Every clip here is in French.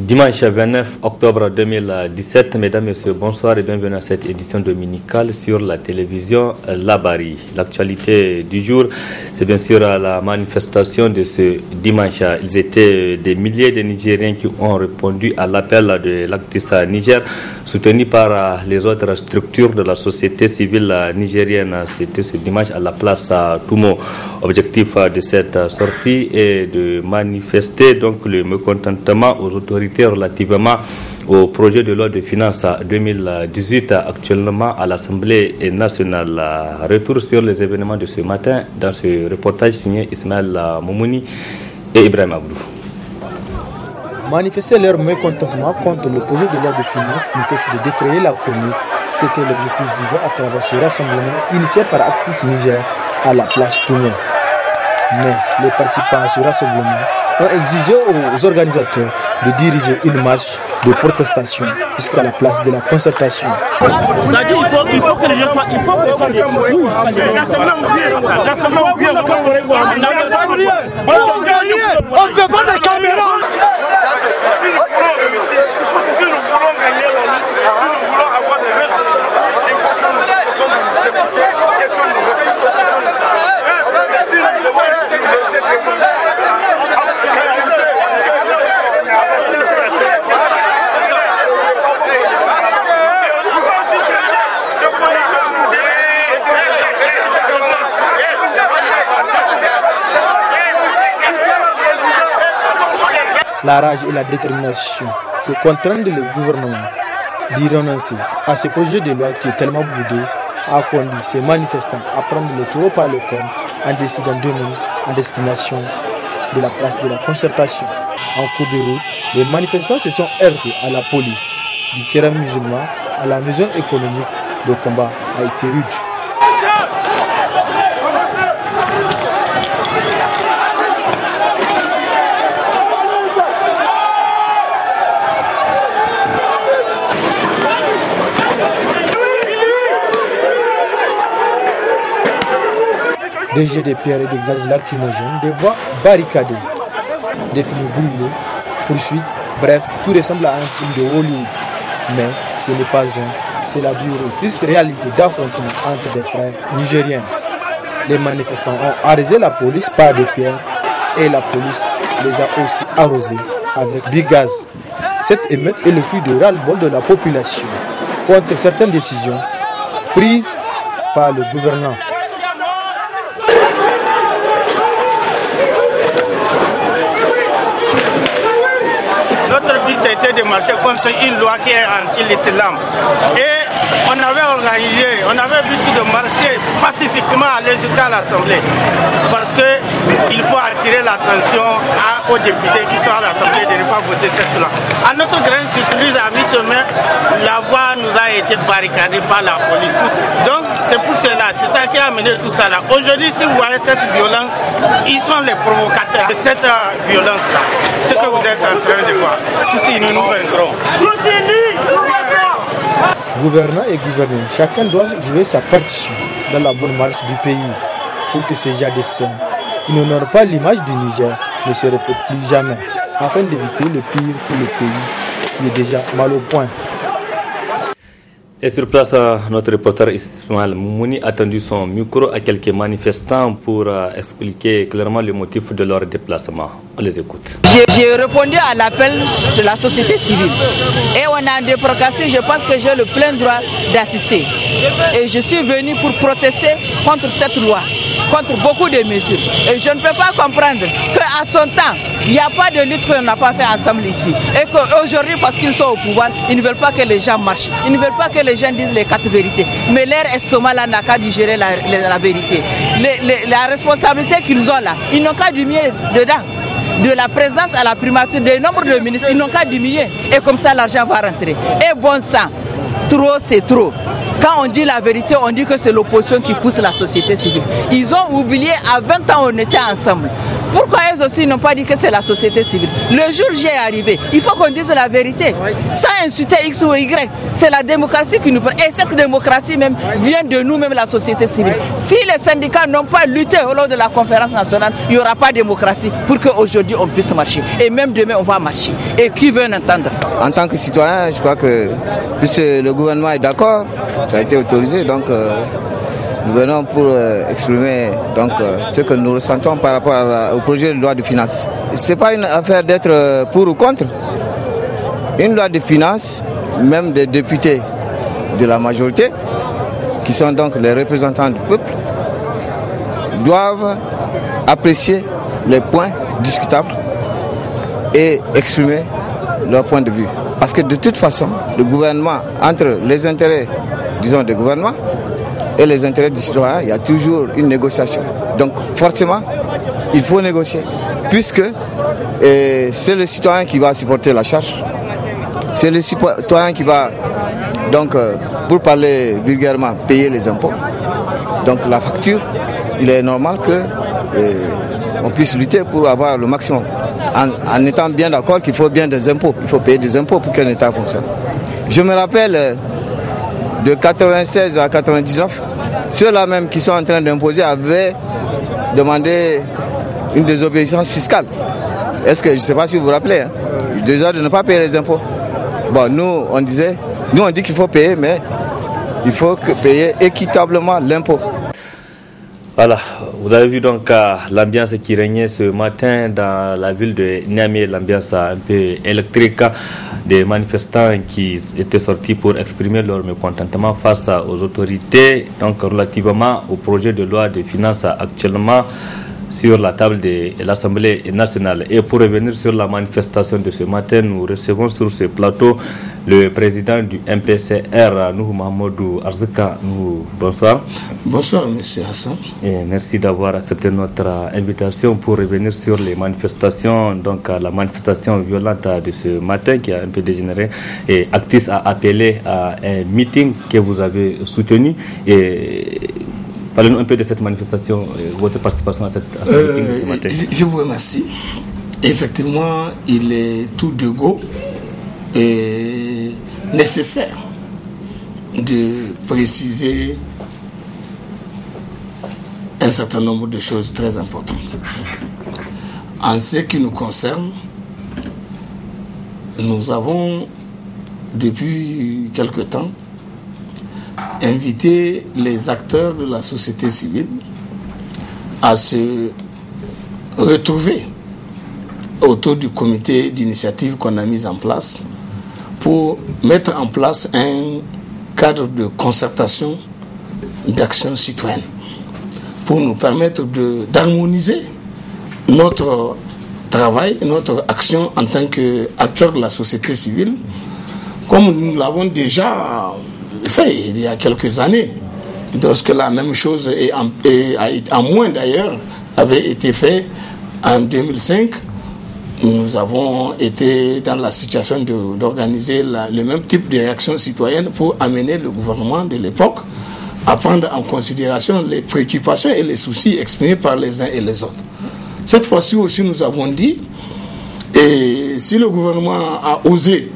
Dimanche 29 octobre 2017, mesdames, messieurs, bonsoir et bienvenue à cette édition dominicale sur la télévision Labari. L'actualité du jour, c'est bien sûr la manifestation de ce dimanche. Ils étaient des milliers de Nigériens qui ont répondu à l'appel de l'Actis Niger, soutenu par les autres structures de la société civile nigérienne. C'était ce dimanche à la place Toumo. Objectif de cette sortie est de manifester donc le mécontentement aux autorités relativement au projet de loi de finances 2018 actuellement à l'Assemblée nationale. Retour sur les événements de ce matin dans ce reportage signé Ismaël Moumouni et Ibrahim Abdou. Manifester leur mécontentement contre le projet de loi de finances qui ne cesse de défrayer la chronique, c'était l'objectif visé à travers ce rassemblement initié par Actis Niger à la place Toumo. Mais les participants à ce rassemblement ont exigé aux organisateurs de diriger une marche de protestation jusqu'à la place de la concertation. Ça dit, il faut que les gens soient... Il faut que les gens on ne peut pas de caméras. Si nous voulons réussir, si nous voulons gagner la lutte, si nous voulons avoir des la rage et la détermination de contraindre le gouvernement d'y renoncer à ce projet de loi qui est tellement boudé a conduit ces manifestants à prendre le taureau par le cornes en décidant d'eux-mêmes en destination de la place de la concertation. En cours de route, les manifestants se sont heurtés à la police. Du terrain musulman à la maison économique, le combat a été rude. Des jets de pierres et de gaz lacrymogènes, des voies barricadées, des pneus brûlés, poursuites, bref, tout ressemble à un film de Hollywood. Mais ce n'est pas c'est la dure et triste réalité d'affrontement entre des frères nigériens. Les manifestants ont arrêté la police par des pierres et la police les a aussi arrosés avec du gaz. Cette émeute est le fruit de ras-le-bol de la population contre certaines décisions prises par le gouvernement. Notre but était de marcher contre une loi qui est anti-l'islam. Et on avait organisé, on avait but de marcher pacifiquement, aller jusqu'à l'Assemblée. Parce qu'il faut attirer l'attention aux députés qui sont à l'Assemblée de ne pas voter cette loi. À notre grande surprise, à mi-chemin, la voie nous a été barricadée par la police. Donc c'est pour cela, c'est ça qui a amené tout ça là. Aujourd'hui, si vous voyez cette violence, ils sont les provocateurs de cette violence-là. Ce que vous êtes en train de voir. Tous nous nous vaincrons. Gouvernants et gouvernés, chacun doit jouer sa partition dans la bonne marche du pays pour que ces gens de scène qui n'honorent pas l'image du Niger ne se répètent plus jamais, afin d'éviter le pire pour le pays qui est déjà mal au point. Et sur place, notre reporter Ismaël Moumouni a tendu son micro à quelques manifestants pour expliquer clairement le motif de leur déplacement. On les écoute. J'ai répondu à l'appel de la société civile. Et on a déprocassé, je pense que j'ai le plein droit d'assister. Et je suis venu pour protester contre cette loi, contre beaucoup de mesures. Et je ne peux pas comprendre qu'à son temps, il n'y a pas de lutte qu'on n'a pas fait ensemble ici. Et qu'aujourd'hui, parce qu'ils sont au pouvoir, ils ne veulent pas que les gens marchent. Ils ne veulent pas que les gens disent les quatre vérités. Mais leur estomac là n'a qu'à digérer la vérité. La responsabilité qu'ils ont là, ils n'ont qu'à diminuer dedans. De la présence à la primature, des nombres de ministres, ils n'ont qu'à diminuer. Et comme ça, l'argent va rentrer. Et bon sang, trop c'est trop. Quand on dit la vérité, on dit que c'est l'opposition qui pousse la société civile. Ils ont oublié, à 20 ans, on était ensemble. Pourquoi ils aussi n'ont pas dit que c'est la société civile. Le jour J est arrivé, il faut qu'on dise la vérité. Sans insulter X ou Y, c'est la démocratie qui nous prend. Et cette démocratie même vient de nous-mêmes, la société civile. Si les syndicats n'ont pas lutté au long de la conférence nationale, il n'y aura pas de démocratie pour qu'aujourd'hui on puisse marcher. Et même demain on va marcher. Et qui veut entendre? En tant que citoyen, je crois que puisque le gouvernement est d'accord, ça a été autorisé, donc nous venons pour exprimer donc, ce que nous ressentons par rapport au projet de loi de finances. Ce n'est pas une affaire d'être pour ou contre. Une loi de finances, même des députés de la majorité, qui sont donc les représentants du peuple, doivent apprécier les points discutables et exprimer leur point de vue. Parce que de toute façon, le gouvernement, entre les intérêts, disons, du gouvernement et les intérêts du citoyen, il y a toujours une négociation. Donc forcément, il faut négocier, puisque c'est le citoyen qui va supporter la charge. C'est le citoyen qui va, donc, pour parler vulgairement, payer les impôts. Donc la facture, il est normal qu'on puisse lutter pour avoir le maximum. En étant bien d'accord qu'il faut bien des impôts. Il faut payer des impôts pour qu'un État fonctionne. Je me rappelle de 96 à 99, ceux-là même qui sont en train d'imposer avaient demandé une désobéissance fiscale. Est-ce que, je ne sais pas si vous vous rappelez, déjà de ne pas payer les impôts. Bon, nous on dit qu'il faut payer, mais il faut payer équitablement l'impôt. Voilà, vous avez vu donc l'ambiance qui régnait ce matin dans la ville de Niamey, l'ambiance un peu électrique, des manifestants qui étaient sortis pour exprimer leur mécontentement face aux autorités, donc relativement au projet de loi de finances actuellement sur la table de l'Assemblée nationale. Et pour revenir sur la manifestation de ce matin, nous recevons sur ce plateau le président du MPCR, Nuhu Mahamadou Arzika. Bonsoir. Bonsoir, M. Hassan. Et merci d'avoir accepté notre invitation pour revenir sur les manifestations, donc la manifestation violente de ce matin qui a un peu dégénéré. Et Actis a appelé à un meeting que vous avez soutenu. Et parlez-nous un peu de cette manifestation, votre participation à ce meeting de ce matin. Je vous remercie. Effectivement, il est tout de go et nécessaire de préciser un certain nombre de choses très importantes. En ce qui nous concerne, nous avons, depuis quelque temps, invité les acteurs de la société civile à se retrouver autour du comité d'initiative qu'on a mis en place pour mettre en place un cadre de concertation d'action citoyenne pour nous permettre d'harmoniser notre travail, notre action en tant qu'acteurs de la société civile, comme nous l'avons déjà fait il y a quelques années, lorsque la même chose, en moins d'ailleurs, avait été fait en 2005. Nous avons été dans la situation d'organiser le même type de réaction citoyenne pour amener le gouvernement de l'époque à prendre en considération les préoccupations et les soucis exprimés par les uns et les autres. Cette fois-ci aussi, nous avons dit, et si le gouvernement a osé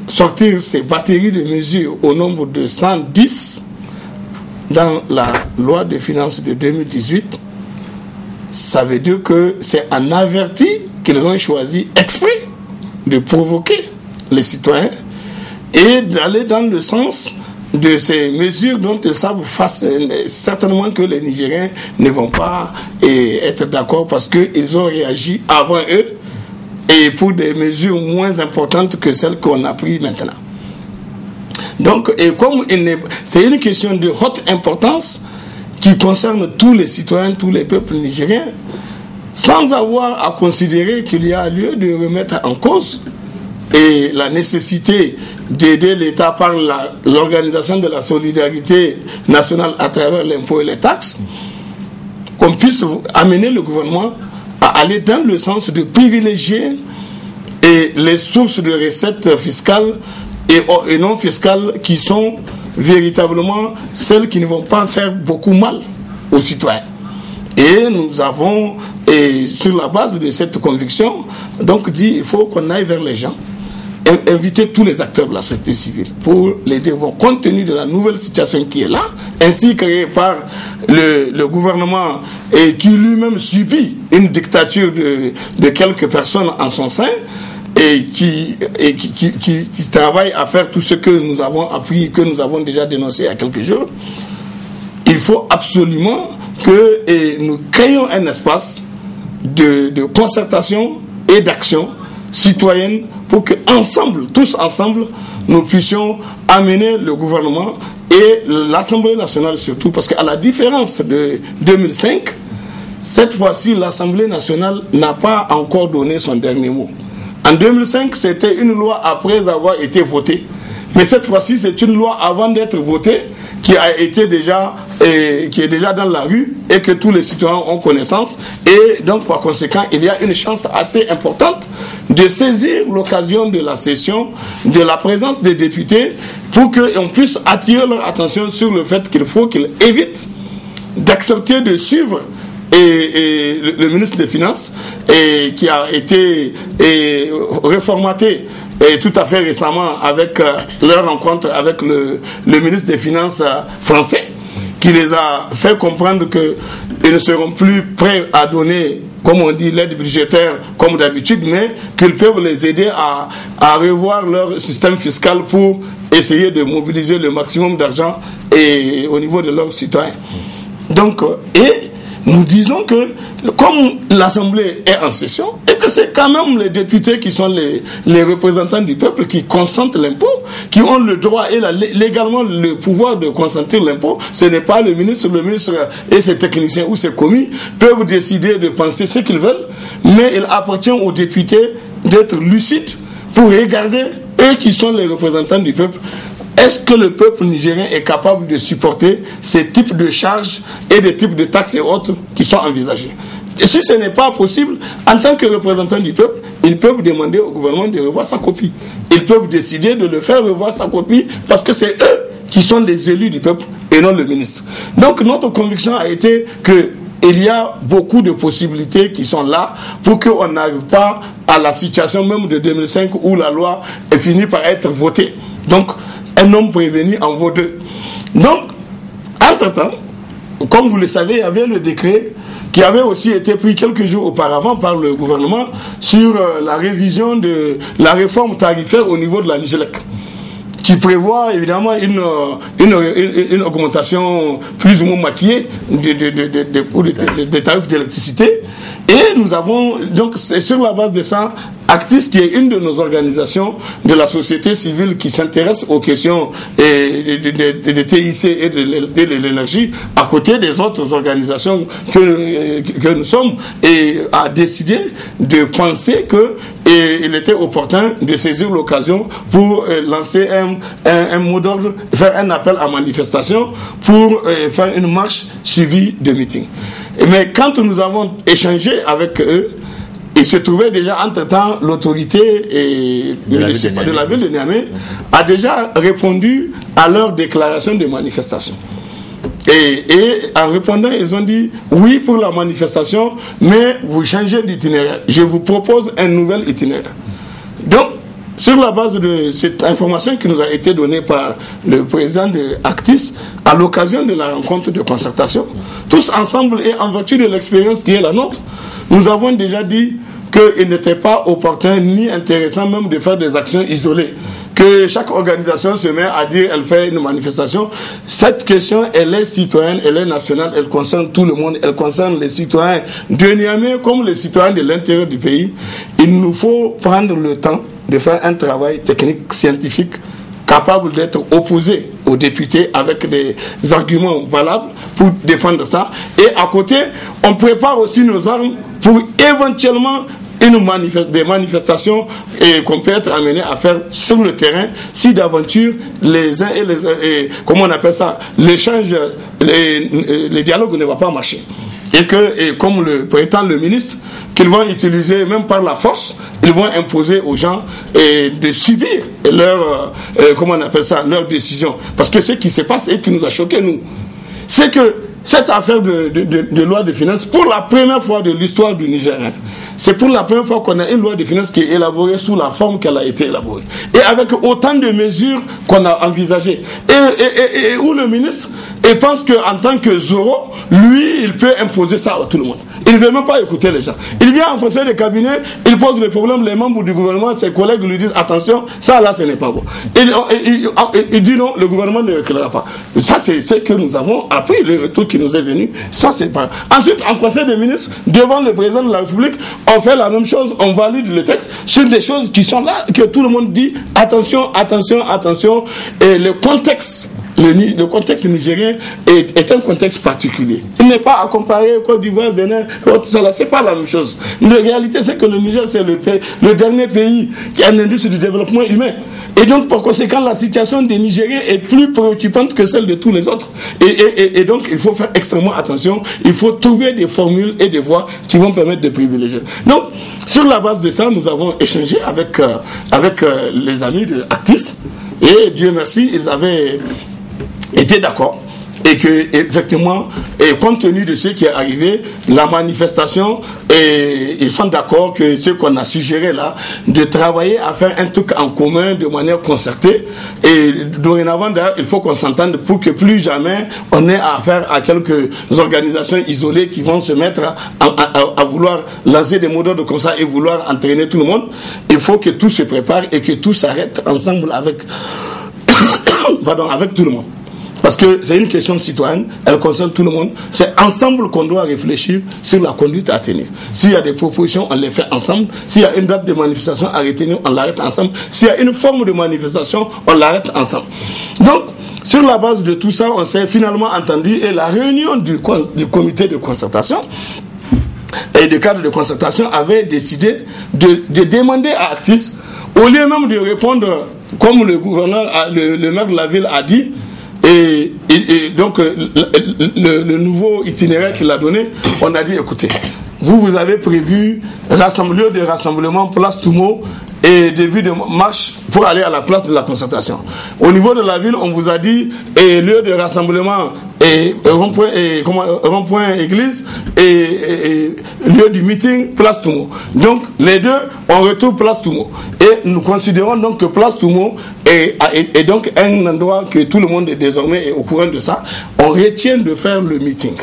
sortir ces batteries de mesures au nombre de 110 dans la loi de finances de 2018, ça veut dire que c'est en averti qu'ils ont choisi exprès de provoquer les citoyens et d'aller dans le sens de ces mesures dont ils savent certainement que les Nigériens ne vont pas être d'accord parce qu'ils ont réagi avant eux et pour des mesures moins importantes que celles qu'on a prises maintenant. Donc, et comme c'est une question de haute importance qui concerne tous les citoyens, tous les peuples nigériens, sans avoir à considérer qu'il y a lieu de remettre en cause et la nécessité d'aider l'État par l'organisation de la solidarité nationale à travers l'impôt et les taxes, qu'on puisse amener le gouvernement à aller dans le sens de privilégier les sources de recettes fiscales et non fiscales qui sont véritablement celles qui ne vont pas faire beaucoup mal aux citoyens. Et nous avons et sur la base de cette conviction, donc dit il faut qu'on aille vers les gens, inviter tous les acteurs de la société civile pour l'aider. Bon, compte tenu de la nouvelle situation qui est là, ainsi créée par le gouvernement et qui lui-même subit une dictature de quelques personnes en son sein, et qui travaille à faire tout ce que nous avons appris, que nous avons déjà dénoncé il y a quelques jours, il faut absolument que nous créions un espace de concertation et d'action citoyenne pour que ensemble, tous ensemble, nous puissions amener le gouvernement et l'Assemblée nationale surtout, parce qu'à la différence de 2005, cette fois-ci, l'Assemblée nationale n'a pas encore donné son dernier mot. En 2005, c'était une loi après avoir été votée. Mais cette fois-ci, c'est une loi avant d'être votée qui est déjà dans la rue et que tous les citoyens ont connaissance. Et donc, par conséquent, il y a une chance assez importante de saisir l'occasion de la session, de la présence des députés, pour qu'on puisse attirer leur attention sur le fait qu'il faut qu'ils évitent d'accepter de suivre et le ministre des Finances qui a été reformaté tout à fait récemment avec leur rencontre avec le ministre des Finances français, qui les a fait comprendre qu'ils ne seront plus prêts à donner, comme on dit, l'aide budgétaire comme d'habitude, mais qu'ils peuvent les aider à revoir leur système fiscal pour essayer de mobiliser le maximum d'argent au niveau de leurs citoyens. Donc, nous disons que comme l'Assemblée est en session et que c'est quand même les députés qui sont les représentants du peuple qui consentent l'impôt, qui ont le droit et légalement le pouvoir de consentir l'impôt, ce n'est pas le ministre et ses techniciens ou ses commis peuvent décider de penser ce qu'ils veulent, mais il appartient aux députés d'être lucides pour regarder, eux qui sont les représentants du peuple, est-ce que le peuple nigérien est capable de supporter ces types de charges et des types de taxes et autres qui sont envisagés? Et si ce n'est pas possible, en tant que représentants du peuple, ils peuvent demander au gouvernement de revoir sa copie. Ils peuvent décider de le faire revoir sa copie parce que c'est eux qui sont les élus du peuple et non le ministre. Donc notre conviction a été qu'il y a beaucoup de possibilités qui sont là pour qu'on n'arrive pas à la situation même de 2005 où la loi est finie par être votée. Donc, un homme prévenu en vaut deux. Donc, entre-temps, comme vous le savez, il y avait le décret qui avait aussi été pris quelques jours auparavant par le gouvernement sur la révision de la réforme tarifaire au niveau de la Nigélec, qui prévoit évidemment une augmentation plus ou moins maquillée des tarifs d'électricité. Et nous avons, donc c'est sur la base de ça, Actis, qui est une de nos organisations de la société civile qui s'intéresse aux questions de TIC et de l'énergie, à côté des autres organisations que nous sommes, et a décidé de penser qu'il était opportun de saisir l'occasion pour lancer un mot d'ordre, faire un appel à manifestation pour faire une marche suivie de meeting. Mais quand nous avons échangé avec eux, il se trouvait déjà entre-temps l'autorité de la ville de Niamey a déjà répondu à leur déclaration de manifestation. Et en répondant, ils ont dit oui pour la manifestation, mais vous changez d'itinéraire. Je vous propose un nouvel itinéraire. Donc, sur la base de cette information qui nous a été donnée par le président de Actis à l'occasion de la rencontre de concertation, tous ensemble et en vertu de l'expérience qui est la nôtre, nous avons déjà dit qu'il n'était pas opportun ni intéressant même de faire des actions isolées. Que chaque organisation se met à dire elle fait une manifestation. Cette question, elle est citoyenne, elle est nationale, elle concerne tout le monde, elle concerne les citoyens de Niamey comme les citoyens de l'intérieur du pays. Il nous faut prendre le temps de faire un travail technique, scientifique, capable d'être opposé aux députés avec des arguments valables pour défendre ça. Et à côté, on prépare aussi nos armes pour éventuellement des manifestations qu'on peut être amené à faire sur le terrain si d'aventure les uns et comment on appelle ça, l'échange, les dialogues ne vont pas marcher. Et comme le prétend le ministre, qu'ils vont utiliser même par la force, ils vont imposer aux gens de subir leur, comment on appelle ça, leur décision. Parce que ce qui se passe et qui nous a choqué, nous, c'est que cette affaire de loi de finances, pour la première fois de l'histoire du Niger, c'est pour la première fois qu'on a une loi de finances qui est élaborée sous la forme qu'elle a été élaborée. Et avec autant de mesures qu'on a envisagées. Et où le ministre pense qu'en tant que Zoro, lui, il peut imposer ça à tout le monde. Il ne veut même pas écouter les gens. Il vient en conseil de cabinet, il pose le problème, les membres du gouvernement, ses collègues lui disent attention, ça là ce n'est pas bon. Il dit non, le gouvernement ne reculera pas. Ça c'est ce que nous avons appris, le retour qui nous est venu. Ça c'est pas. Ensuite, en conseil des ministres, devant le président de la République, on fait la même chose, on valide le texte sur des choses qui sont là, que tout le monde dit attention, attention, attention. Et le contexte. Le contexte nigérien est un contexte particulier. Il n'est pas à comparer Côte d'Ivoire, Bénin, tout ça là, c'est pas la même chose. La réalité, c'est que le Niger, c'est le dernier pays qui a un indice du développement humain. Et donc, par conséquent, la situation des Nigériens est plus préoccupante que celle de tous les autres. Et donc, il faut faire extrêmement attention. Il faut trouver des formules et des voies qui vont permettre de privilégier. Donc, sur la base de ça, nous avons échangé avec les amis de Actis. Et Dieu merci, ils avaient était d'accord et que effectivement, et compte tenu de ce qui est arrivé, la manifestation, et ils sont d'accord que ce qu'on a suggéré là, de travailler à faire un truc en commun de manière concertée, et dorénavant d'ailleurs, il faut qu'on s'entende pour que plus jamais on ait affaire à quelques organisations isolées qui vont se mettre à vouloir lancer des mots d'ordre comme ça et vouloir entraîner tout le monde. Il faut que tout se prépare et que tout s'arrête ensemble avec avec tout le monde. Parce que c'est une question citoyenne, elle concerne tout le monde. C'est ensemble qu'on doit réfléchir sur la conduite à tenir. S'il y a des propositions, on les fait ensemble. S'il y a une date de manifestation à retenir, on l'arrête ensemble. S'il y a une forme de manifestation, on l'arrête ensemble. Donc, sur la base de tout ça, on s'est finalement entendu et la réunion du comité de concertation et du cadre de concertation avait décidé de demander à Actis, au lieu même de répondre comme le gouverneur, le maire de la ville a dit, et donc le nouveau itinéraire qu'il a donné, on a dit écoutez, vous avez prévu lieu de rassemblement place Toumo et début de marche pour aller à la place de la concertation. Au niveau de la ville, on vous a dit lieu de rassemblement et rond-point église et lieu du meeting place Toumo. Donc les deux, on retrouve place Toumo. Et nous considérons donc que place Toumo est donc un endroit que tout le monde est désormais au courant de ça. On retient de faire le meeting.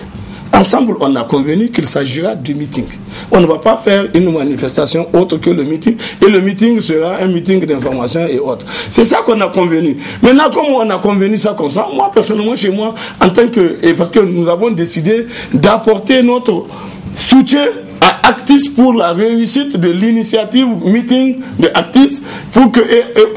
Ensemble, on a convenu qu'il s'agira du meeting. On ne va pas faire une manifestation autre que le meeting. Et le meeting sera un meeting d'information et autres. C'est ça qu'on a convenu. Maintenant, comme on a convenu ça comme ça, moi, personnellement, chez moi, en tant que... Et parce que nous avons décidé d'apporter notre soutien à Actis pour la réussite de l'initiative meeting de Actis, pour que,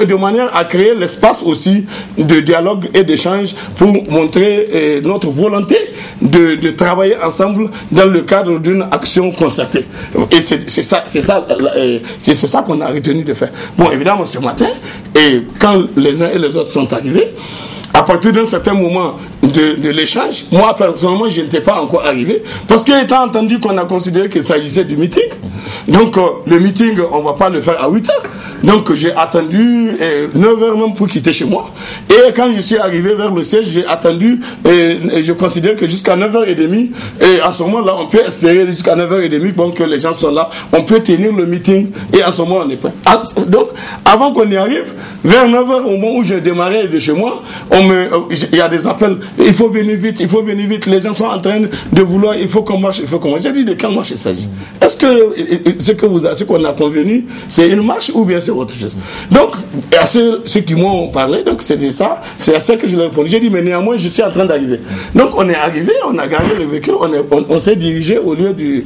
de manière à créer l'espace aussi de dialogue et d'échange pour montrer notre volonté de travailler ensemble dans le cadre d'une action concertée. Et c'est ça qu'on a retenu de faire. Bon, évidemment, ce matin, et quand les uns et les autres sont arrivés, à partir d'un certain moment de l'échange, moi personnellement je n'étais pas encore arrivé, parce qu'il étant entendu qu'on a considéré qu'il s'agissait du meeting, donc le meeting on ne va pas le faire à 8h, donc j'ai attendu 9h même pour quitter chez moi, et quand je suis arrivé vers le siège, j'ai attendu, et je considère que jusqu'à 9h30, et à ce moment-là on peut espérer jusqu'à 9h30 bon, que les gens sont là, on peut tenir le meeting, et à ce moment on est prêt. Donc avant qu'on y arrive, vers 9h au moment où je démarrais de chez moi, il y a des appels, il faut venir vite, les gens sont en train de vouloir, il faut qu'on marche. J'ai dit de quelle marche il s'agit? Est-ce que ce qu'on a convenu, c'est une marche ou bien c'est autre chose? Donc, à ceux qui m'ont parlé, donc c'est de ça, c'est à ça que je leur ai répondu. J'ai dit, mais néanmoins, je suis en train d'arriver. Donc, on est arrivé, on a garé le véhicule, on s'est dirigé au lieu du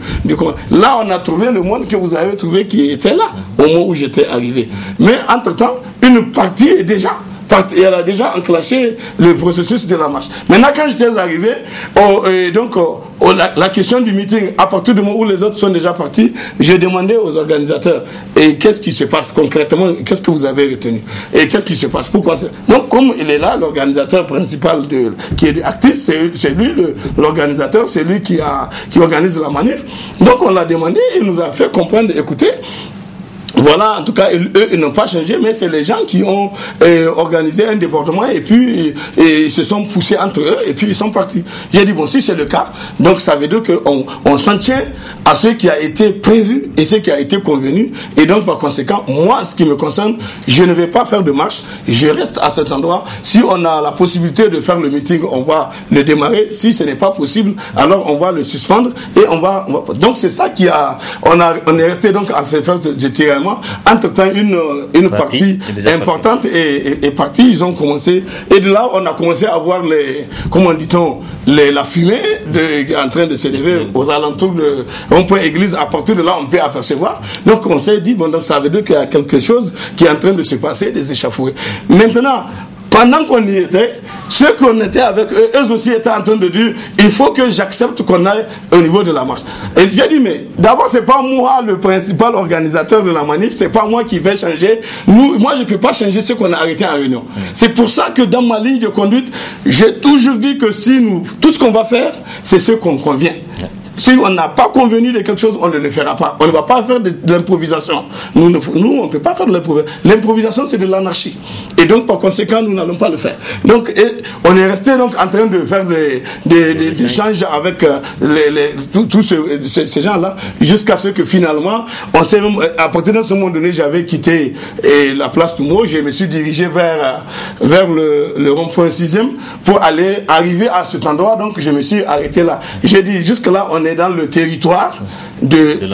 là, on a trouvé le monde que vous avez trouvé qui était là, au moment où j'étais arrivé. Mais, entre-temps, une partie est déjà... Elle a déjà enclenché le processus de la marche. Maintenant, quand j'étais arrivé, la question du meeting, à partir du moment où les autres sont déjà partis, j'ai demandé aux organisateurs, et qu'est-ce qui se passe concrètement, qu'est-ce que vous avez retenu, et qu'est-ce qui se passe, pourquoi c'est... Donc, comme il est là, l'organisateur principal qui est Actis, c'est lui l'organisateur, c'est lui qui organise la manif. Donc, on l'a demandé, il nous a fait comprendre, écoutez, Voilà, en tout cas, eux, ils n'ont pas changé, mais c'est les gens qui ont organisé un déportement et puis ils se sont poussés entre eux et puis ils sont partis. J'ai dit, bon, si c'est le cas, donc ça veut dire qu'on s'en tient à ce qui a été prévu et ce qui a été convenu. Et donc, par conséquent, moi, ce qui me concerne, je ne vais pas faire de marche, je reste à cet endroit. Si on a la possibilité de faire le meeting, on va le démarrer. Si ce n'est pas possible, alors on va le suspendre et on va... Donc, c'est ça qui a... On est resté donc à faire de tiraillement. Entre-temps, une partie importante est partie. Ils ont commencé, et de là, on a commencé à voir la fumée en train de s'élever aux alentours de rond-point église. À partir de là, on peut apercevoir. Donc, on s'est dit, bon, donc ça veut dire qu'il y a quelque chose qui est en train de se passer, des échauffourées. Maintenant, pendant qu'on y était, ceux qu'on était avec eux, eux aussi étaient en train de dire, il faut que j'accepte qu'on aille au niveau de la marche. Et j'ai dit, mais d'abord, c'est pas moi le principal organisateur de la manif, c'est pas moi qui vais changer. Moi, je peux pas changer ce qu'on a arrêté en réunion. C'est pour ça que dans ma ligne de conduite, j'ai toujours dit que tout ce qu'on va faire, c'est ce qu'on convient. Si on n'a pas convenu de quelque chose, on ne le fera pas. On ne va pas faire de l'improvisation. Nous, on ne peut pas faire de l'improvisation. L'improvisation, c'est de l'anarchie. Et donc, par conséquent, nous n'allons pas le faire. Donc, on est resté donc en train de faire des échanges avec tous ces gens-là, jusqu'à ce que finalement, on s'est même, à partir de ce moment donné, j'avais quitté la place Toumo, je me suis dirigé vers le rond-point 6e pour arriver à cet endroit. Donc, je me suis arrêté là. J'ai dit, jusque-là, on est dans le territoire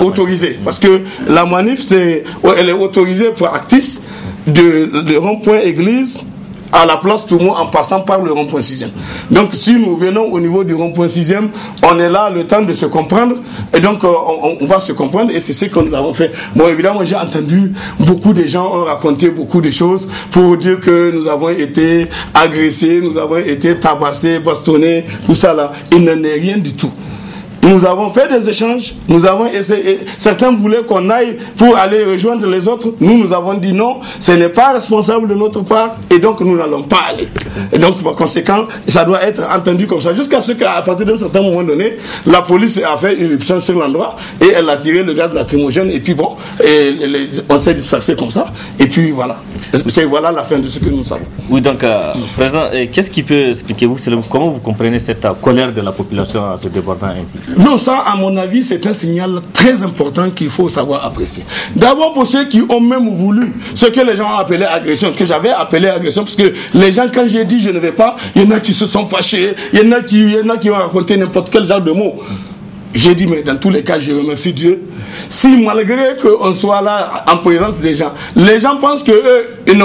autorisé. Parce que la manif, elle est autorisée pour Actis de rond-point église à la place Toumo en passant par le rond-point 6e. Donc si nous venons au niveau du rond-point 6e, on est là le temps de se comprendre et donc on va se comprendre et c'est ce que nous avons fait. Bon, évidemment, j'ai entendu beaucoup de gens ont raconté beaucoup de choses pour dire que nous avons été agressés, nous avons été tabassés, bastonnés, tout ça là. Il n'en est rien du tout. Nous avons fait des échanges, nous avons essayé, certains voulaient qu'on aille pour aller rejoindre les autres, nous avons dit non, ce n'est pas responsable de notre part et donc nous n'allons pas aller. Et donc par conséquent, ça doit être entendu comme ça, jusqu'à ce qu'à partir d'un certain moment donné, la police a fait une éruption sur l'endroit et elle a tiré le gaz lacrymogène et puis bon, on s'est dispersé comme ça et puis voilà. Voilà la fin de ce que nous savons. Oui, donc, Président, qu'est-ce qui peut expliquer comment vous comprenez cette colère de la population en se débordant ainsi? Non, ça, à mon avis, c'est un signal très important qu'il faut savoir apprécier. D'abord, pour ceux qui ont même voulu ce que les gens ont appelé agression, que j'avais appelé agression, parce que les gens, quand j'ai dit je ne vais pas, il y en a qui se sont fâchés, il y en a qui ont raconté n'importe quel genre de mots. J'ai dit, mais dans tous les cas, je remercie Dieu. Si malgré qu'on soit là en présence des gens, les gens pensent qu'eux, ils ne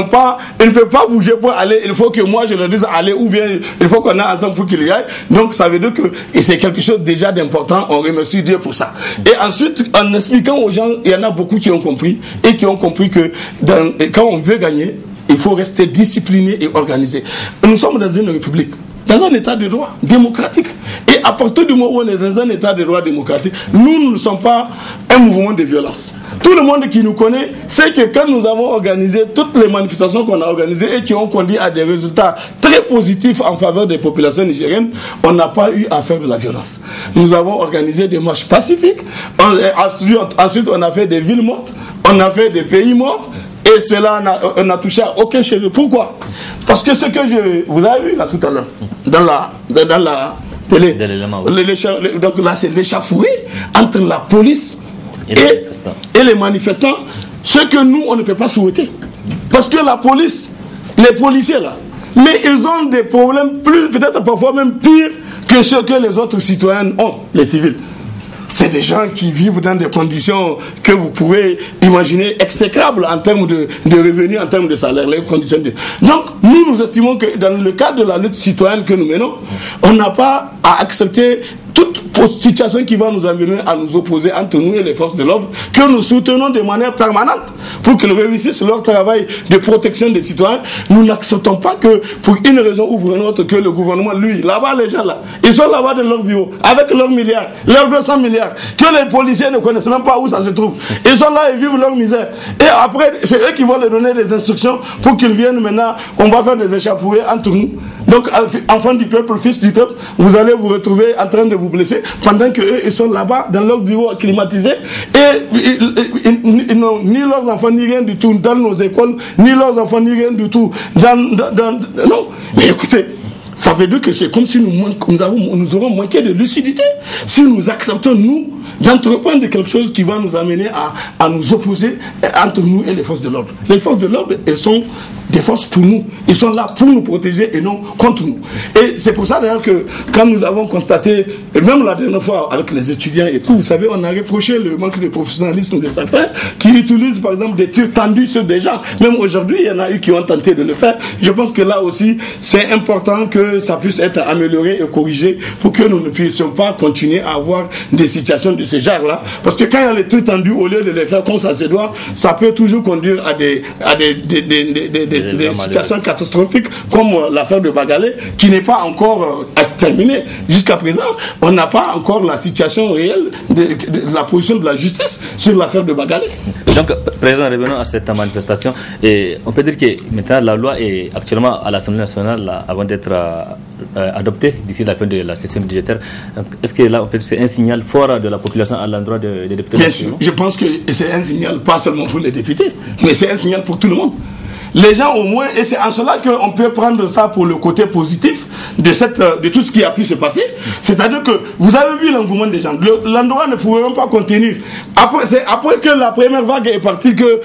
peuvent pas bouger pour aller, il faut que moi je leur dise aller, ou bien il faut qu'on aille ensemble pour qu'ils y aillent. Donc ça veut dire que c'est quelque chose déjà d'important, on remercie Dieu pour ça. Et ensuite, en expliquant aux gens, il y en a beaucoup qui ont compris, et qui ont compris que quand on veut gagner, il faut rester discipliné et organisé. Nous sommes dans une république, dans un état de droit démocratique. Et à partir du moment où on est dans un état de droit démocratique, nous ne sommes pas un mouvement de violence. Tout le monde qui nous connaît sait que quand nous avons organisé toutes les manifestations qu'on a organisées et qui ont conduit à des résultats très positifs en faveur des populations nigériennes, on n'a pas eu à faire de la violence. Nous avons organisé des marches pacifiques. Ensuite, on a fait des villes mortes, on a fait des pays morts. Et cela n'a touché à aucun chez eux. Pourquoi? Parce que ce que vous avez vu là tout à l'heure, dans la télé, donc là c'est l'échauffourée entre la police et les manifestants, ce que nous on ne peut pas souhaiter. Parce que la police, les policiers là, mais ils ont des problèmes peut-être parfois même pires que ce que les autres citoyens ont, les civils. C'est des gens qui vivent dans des conditions que vous pouvez imaginer exécrables en termes de revenus, en termes de salaire, les conditions de... Donc, nous estimons que dans le cadre de la lutte citoyenne que nous menons, on n'a pas à accepter toute situation qui va nous amener à nous opposer entre nous et les forces de l'ordre, que nous soutenons de manière permanente pour qu'ils réussissent leur travail de protection des citoyens. Nous n'acceptons pas que, pour une raison ou pour une autre, que le gouvernement, lui, là-bas, les gens là, ils sont là-bas dans leur bureau, avec leurs milliards, leurs 200 milliards, que les policiers ne connaissent même pas où ça se trouve. Ils sont là et vivent leur misère. Et après, c'est eux qui vont leur donner des instructions pour qu'ils viennent maintenant, on va faire des échauffourées entre nous. Donc, enfants du peuple, fils du peuple, vous allez vous retrouver en train de vous blesser pendant qu'eux, ils sont là-bas dans leur bureau climatisé et ils n'ont ni leurs enfants enfants ni rien du tout dans nos écoles, ni leurs enfants ni rien du tout non. Mais écoutez, ça veut dire que c'est comme si nous aurons manqué de lucidité si nous acceptons, nous, d'entreprendre quelque chose qui va nous amener à nous opposer entre nous et les forces de l'ordre. Les forces de l'ordre, elles sont des forces pour nous. Ils sont là pour nous protéger et non contre nous. Et c'est pour ça d'ailleurs que quand nous avons constaté, et même la dernière fois avec les étudiants et tout, vous savez, on a reproché le manque de professionnalisme de certains qui utilisent par exemple des tirs tendus sur des gens. Même aujourd'hui, il y en a eu qui ont tenté de le faire. Je pense que là aussi, c'est important que ça puisse être amélioré et corrigé pour que nous ne puissions pas continuer à avoir des situations de ce genre-là. Parce que quand il y a les tirs tendus, au lieu de les faire comme ça se doit, ça peut toujours conduire à des situations catastrophiques comme l'affaire de Bagalé qui n'est pas encore terminée. Jusqu'à présent, on n'a pas encore la situation réelle de la position de la justice sur l'affaire de Bagalé. Donc, Président, revenons à cette manifestation. Et on peut dire que maintenant la loi est actuellement à l'Assemblée nationale avant d'être adoptée d'ici la fin de la session budgétaire. Est-ce que là, en fait, c'est un signal fort de la population à l'endroit des députés? Bien sûr, je pense que c'est un signal pas seulement pour les députés, mais c'est un signal pour tout le monde. Les gens au moins, et c'est en cela qu'on peut prendre ça pour le côté positif de tout ce qui a pu se passer. C'est-à-dire que vous avez vu l'engouement des gens. L'endroit ne pouvait même pas contenir. Après que la première vague est partie, que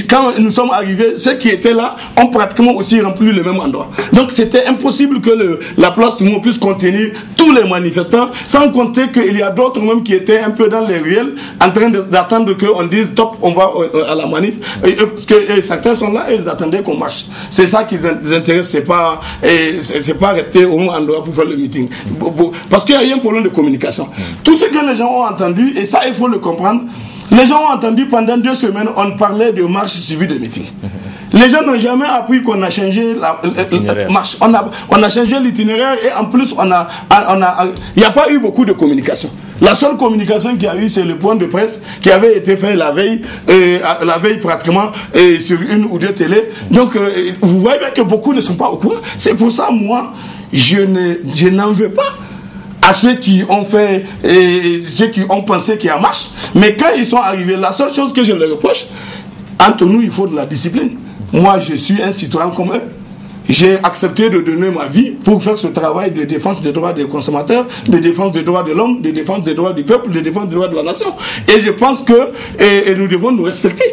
quand nous sommes arrivés, ceux qui étaient là ont pratiquement aussi rempli le même endroit. Donc c'était impossible que la place du monde puisse contenir tous les manifestants, sans compter qu'il y a d'autres même qui étaient un peu dans les ruelles, en train d'attendre qu'on dise top, on va à la manif. Parce que certains sont là et ils attendaient qu'on marche. C'est ça qui les intéresse, c'est pas rester au même endroit pour faire le meeting. Parce qu'il y a un problème de communication. Tout ce que les gens ont entendu, et ça il faut le comprendre, les gens ont entendu pendant 2 semaines, on parlait de marche suivie de meeting. Les gens n'ont jamais appris qu'on a changé la marche. On a changé l'itinéraire et en plus il n'y a pas eu beaucoup de communication. La seule communication qu'il y a eu, c'est le point de presse qui avait été fait la veille pratiquement sur 1 ou 2 télés. Donc vous voyez bien que beaucoup ne sont pas au courant. C'est pour ça, moi, je n'en veux pas à ceux qui ont fait ceux qui ont pensé qu'il y a marche. Mais quand ils sont arrivés, la seule chose que je leur reproche, entre nous, il faut de la discipline. Moi, je suis un citoyen comme eux. J'ai accepté de donner ma vie pour faire ce travail de défense des droits des consommateurs, de défense des droits de l'homme, de défense des droits du peuple, de défense des droits de la nation. Et je pense que nous devons nous respecter.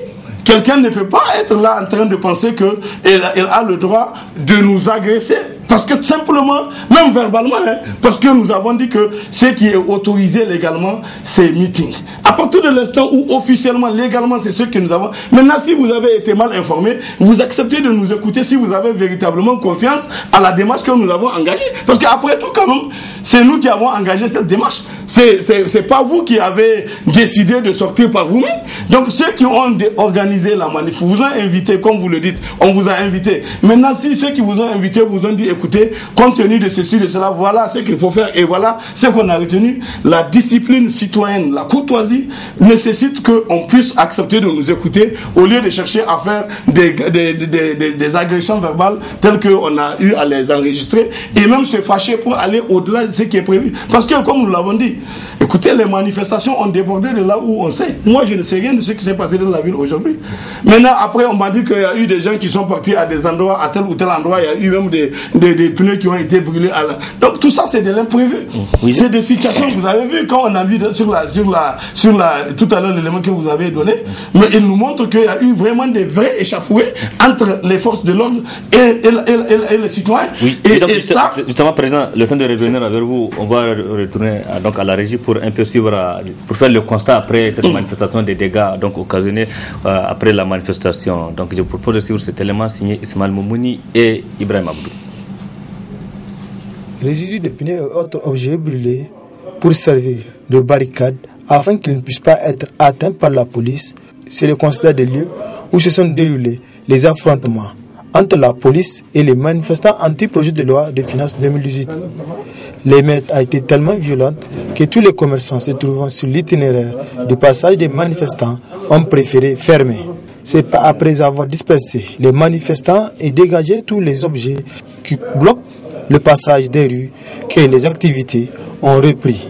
Quelqu'un ne peut pas être là en train de penser qu'il a le droit de nous agresser. Parce que tout simplement, même verbalement, parce que nous avons dit que ce qui est autorisé légalement, c'est meeting. À partir de l'instant où officiellement, légalement, c'est ce que nous avons. Maintenant, si vous avez été mal informé, vous acceptez de nous écouter si vous avez véritablement confiance à la démarche que nous avons engagée. Parce qu'après tout, quand même, c'est nous qui avons engagé cette démarche. C'est pas vous qui avez décidé de sortir par vous-même. Donc, ceux qui ont organisé la manif vous ont invité, comme vous le dites, on vous a invité. Maintenant, si ceux qui vous ont invité vous ont dit, écoutez, compte tenu de ceci, de cela, voilà ce qu'il faut faire et voilà ce qu'on a retenu. La discipline citoyenne, la courtoisie nécessite qu'on puisse accepter de nous écouter au lieu de chercher à faire des agressions verbales telles qu'on a eu à les enregistrer et même se fâcher pour aller au-delà de ce qui est prévu. Parce que comme nous l'avons dit, écoutez, les manifestations ont débordé de là où on sait. Moi, je ne sais rien de ce qui s'est passé dans la ville aujourd'hui. Maintenant, après, on m'a dit qu'il y a eu des gens qui sont partis à des endroits, à tel ou tel endroit, il y a eu même des pneus qui ont été brûlés. Donc tout ça, c'est de l'imprévu. Oui. C'est des situations que vous avez vues quand on a vu tout à l'heure l'élément que vous avez donné. Mais il nous montre qu'il y a eu vraiment des vrais échauffourées entre les forces de l'ordre et les citoyens. Oui. Et donc, justement, Président, le temps de revenir avec vous, on va retourner donc à la régie pour un peu suivre, pour faire le constat après cette manifestation des dégâts donc occasionnés après la manifestation. Donc je vous propose de suivre cet élément signé Ismaël Moumouni et Ibrahim Abdou. Résidus de pneus et autres objets brûlés pour servir de barricade afin qu'ils ne puissent pas être atteints par la police. C'est le constat des lieux où se sont déroulés les affrontements entre la police et les manifestants anti-projet de loi de finances 2018. L'émeute a été tellement violente que tous les commerçants se trouvant sur l'itinéraire de passage des manifestants ont préféré fermer. C'est après avoir dispersé les manifestants et dégagé tous les objets qui bloquent le passage des rues que les activités ont repris.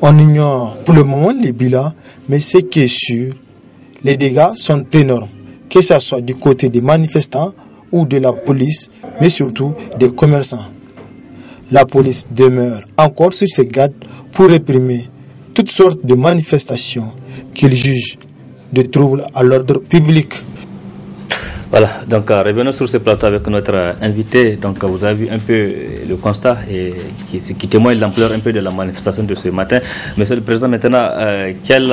On ignore pour le moment les bilans, mais ce qui est sûr, les dégâts sont énormes. que ce soit du côté des manifestants ou de la police, mais surtout des commerçants. La police demeure encore sur ses gardes pour réprimer toutes sortes de manifestations qu'ils jugent de troubles à l'ordre public. Voilà, donc revenons sur ce plateau avec notre invité. Donc vous avez vu un peu le constat et qui témoigne de l'ampleur un peu de la manifestation de ce matin. Monsieur le Président, maintenant, quelle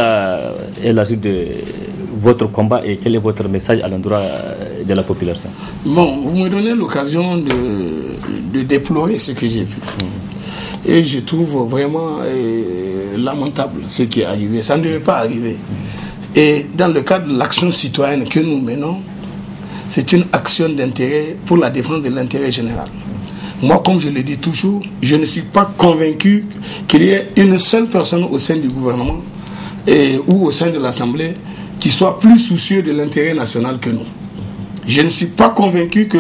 est la suite de votre combat et quel est votre message à l'endroit de la population? Bon, vous me donnez l'occasion de déplorer ce que j'ai vu. Et je trouve vraiment lamentable ce qui est arrivé. Ça ne devait pas arriver. Et dans le cadre de l'action citoyenne que nous menons, c'est une action d'intérêt pour la défense de l'intérêt général. Moi, comme je le dis toujours, je ne suis pas convaincu qu'il y ait une seule personne au sein du gouvernement ou au sein de l'Assemblée qui soit plus soucieux de l'intérêt national que nous. Je ne suis pas convaincu que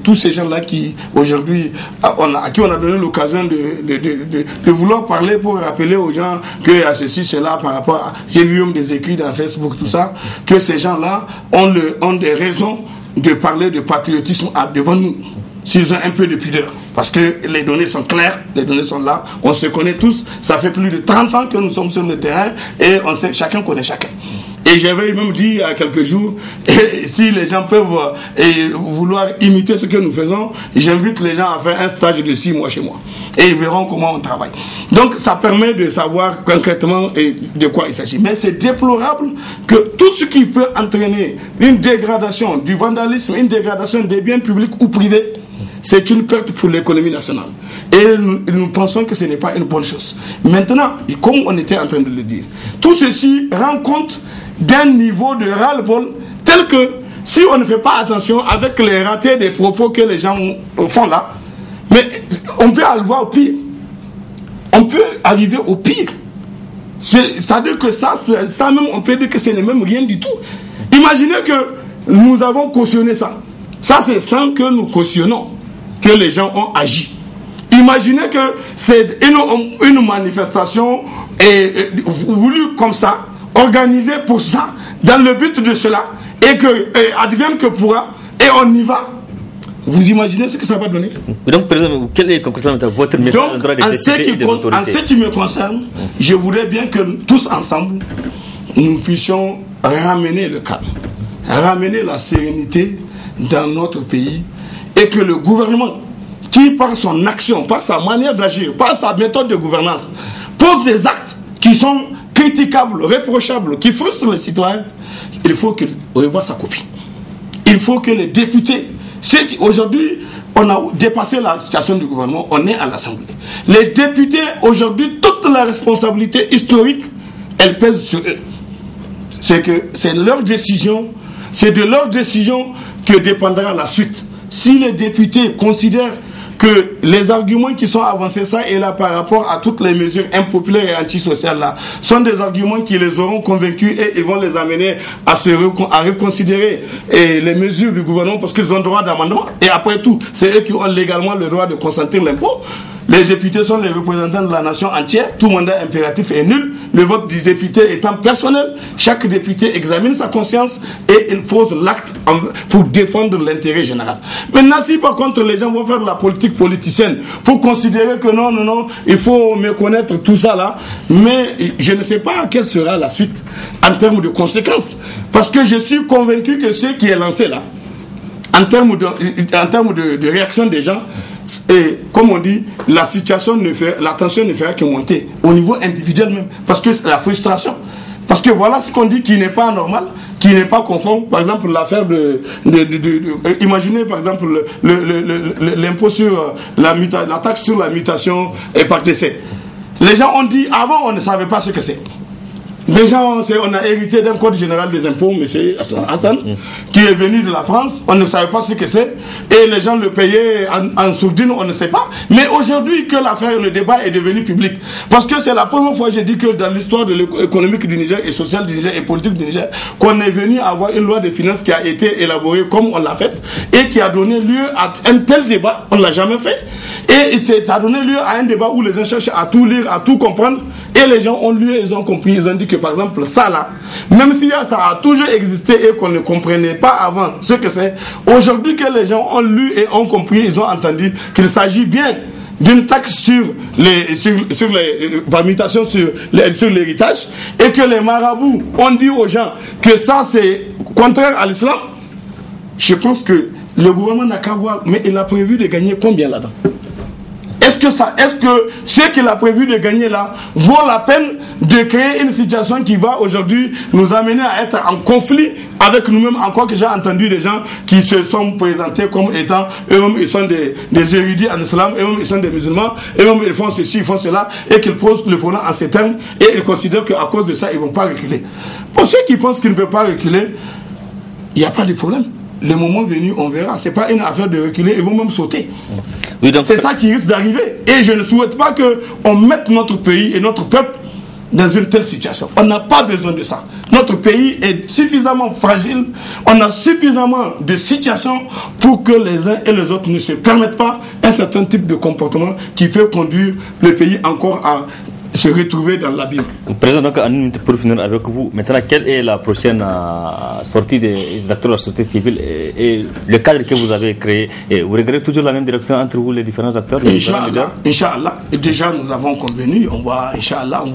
tous ces gens-là qui, aujourd'hui, à qui on a donné l'occasion de vouloir parler pour rappeler aux gens qu'il y a ceci, cela, par rapport à... J'ai vu des écrits dans Facebook, tout ça, que ces gens-là ont des raisons de parler de patriotisme devant nous, s'ils ont un peu de pudeur. Parce que les données sont claires, les données sont là, on se connaît tous, ça fait plus de 30 ans que nous sommes sur le terrain et on sait, chacun connaît chacun. Et j'avais même dit il y a quelques jours, si les gens peuvent vouloir imiter ce que nous faisons, j'invite les gens à faire un stage de 6 mois chez moi. Et ils verront comment on travaille. Donc ça permet de savoir concrètement de quoi il s'agit. Mais c'est déplorable que tout ce qui peut entraîner une dégradation du vandalisme, une dégradation des biens publics ou privés, c'est une perte pour l'économie nationale. Et nous pensons que ce n'est pas une bonne chose. Maintenant, comme on était en train de le dire, tout ceci rend compte d'un niveau de ras-le-bol tel que si on ne fait pas attention avec les ratés des propos que les gens font là, mais on peut arriver au pire. On peut arriver au pire. C'est-à-dire que ça même, on peut dire que ce n'est même rien du tout. Imaginez que nous avons cautionné ça. Ça, c'est sans que nous cautionnons que les gens ont agi. Imaginez que c'est une manifestation voulue comme ça, organisée pour ça, dans le but de cela, et que advienne que pourra, et on y va. Vous imaginez ce que ça va donner? Donc, par exemple, quelle est votre message à l'endroit des députés et des autorités? En ce qui me concerne, je voudrais bien que tous ensemble, nous puissions ramener le calme, ramener la sérénité dans notre pays, et que le gouvernement, qui par son action, par sa manière d'agir, par sa méthode de gouvernance, pose des actes qui sont critiquables, réprochables, qui frustrent les citoyens, il faut qu'il revoie sa copie. Il faut que les députés, aujourd'hui, on a dépassé la situation du gouvernement, on est à l'Assemblée. Les députés, aujourd'hui, toute la responsabilité historique, elle pèse sur eux. C'est leur décision, c'est de leur décision que dépendra la suite. Si les députés considèrent que les arguments qui sont avancés ça et là par rapport à toutes les mesures impopulaires et antisociales là sont des arguments qui les auront convaincus et ils vont les amener à reconsidérer les mesures du gouvernement parce qu'ils ont droit d'amendement et après tout c'est eux qui ont légalement le droit de consentir l'impôt. Les députés sont les représentants de la nation entière. Tout mandat impératif est nul. Le vote du député étant personnel, chaque député examine sa conscience et il pose l'acte pour défendre l'intérêt général. Maintenant, si par contre les gens vont faire de la politique politicienne pour considérer que non, il faut méconnaître tout ça là, mais je ne sais pas quelle sera la suite en termes de conséquences. Parce que je suis convaincu que ce qui est lancé là, en termes de réaction des gens, et comme on dit, la tension ne fera que monter au niveau individuel même, parce que c'est la frustration. Parce que voilà ce qu'on dit qui n'est pas normal, qui n'est pas conforme. Par exemple, l'affaire imaginez par exemple l'impôt sur la taxe sur la mutation par décès. Les gens ont dit avant on ne savait pas ce que c'est. Les gens, on a hérité d'un code général des impôts, M. Hassan, qui est venu de la France, on ne savait pas ce que c'est, et les gens le payaient en sourdine, on ne sait pas. Mais aujourd'hui que l'affaire, le débat est devenu public, parce que c'est la première fois, j'ai dit que dans l'histoire de l'économique du Niger et sociale du Niger et politique du Niger, qu'on est venu avoir une loi de finances qui a été élaborée comme on l'a faite, et qui a donné lieu à un tel débat, on ne l'a jamais fait, et ça a donné lieu à un débat où les gens cherchent à tout lire, à tout comprendre, Et les gens ont lu et ils ont compris, ils ont dit que par exemple ça là, même si ça a toujours existé et qu'on ne comprenait pas avant ce que c'est, aujourd'hui que les gens ont lu et ont compris, ils ont entendu qu'il s'agit bien d'une taxe sur les permutations sur l'héritage, et que les marabouts ont dit aux gens que ça c'est contraire à l'islam. Je pense que le gouvernement n'a qu'à voir, mais il a prévu de gagner combien là-dedans? Est-ce que ce qu'il a prévu de gagner là vaut la peine de créer une situation qui va aujourd'hui nous amener à être en conflit avec nous-mêmes? Encore que j'ai entendu des gens qui se sont présentés comme étant eux-mêmes ils sont des érudits en islam, eux-mêmes ils sont des musulmans, eux-mêmes ils font ceci, ils font cela, et qu'ils posent le problème en ces termes, et ils considèrent qu'à cause de ça ils ne vont pas reculer. Pour ceux qui pensent qu'ils ne peuvent pas reculer, il n'y a pas de problème. Le moment venu, on verra. Ce n'est pas une affaire de reculer, ils vont même sauter. Oui, c'est ça qui risque d'arriver. Et je ne souhaite pas qu'on mette notre pays et notre peuple dans une telle situation. On n'a pas besoin de ça. Notre pays est suffisamment fragile, on a suffisamment de situations pour que les uns et les autres ne se permettent pas un certain type de comportement qui peut conduire le pays encore à se retrouver dans l'abîme. Président, donc, en une minute pour finir avec vous, maintenant, quelle est la prochaine sortie des acteurs de la société civile et le cadre que vous avez créé? Et vous regrettez toujours la même direction entre vous, les différents acteurs? Inch'Allah. Déjà, nous avons convenu, Inch'Allah,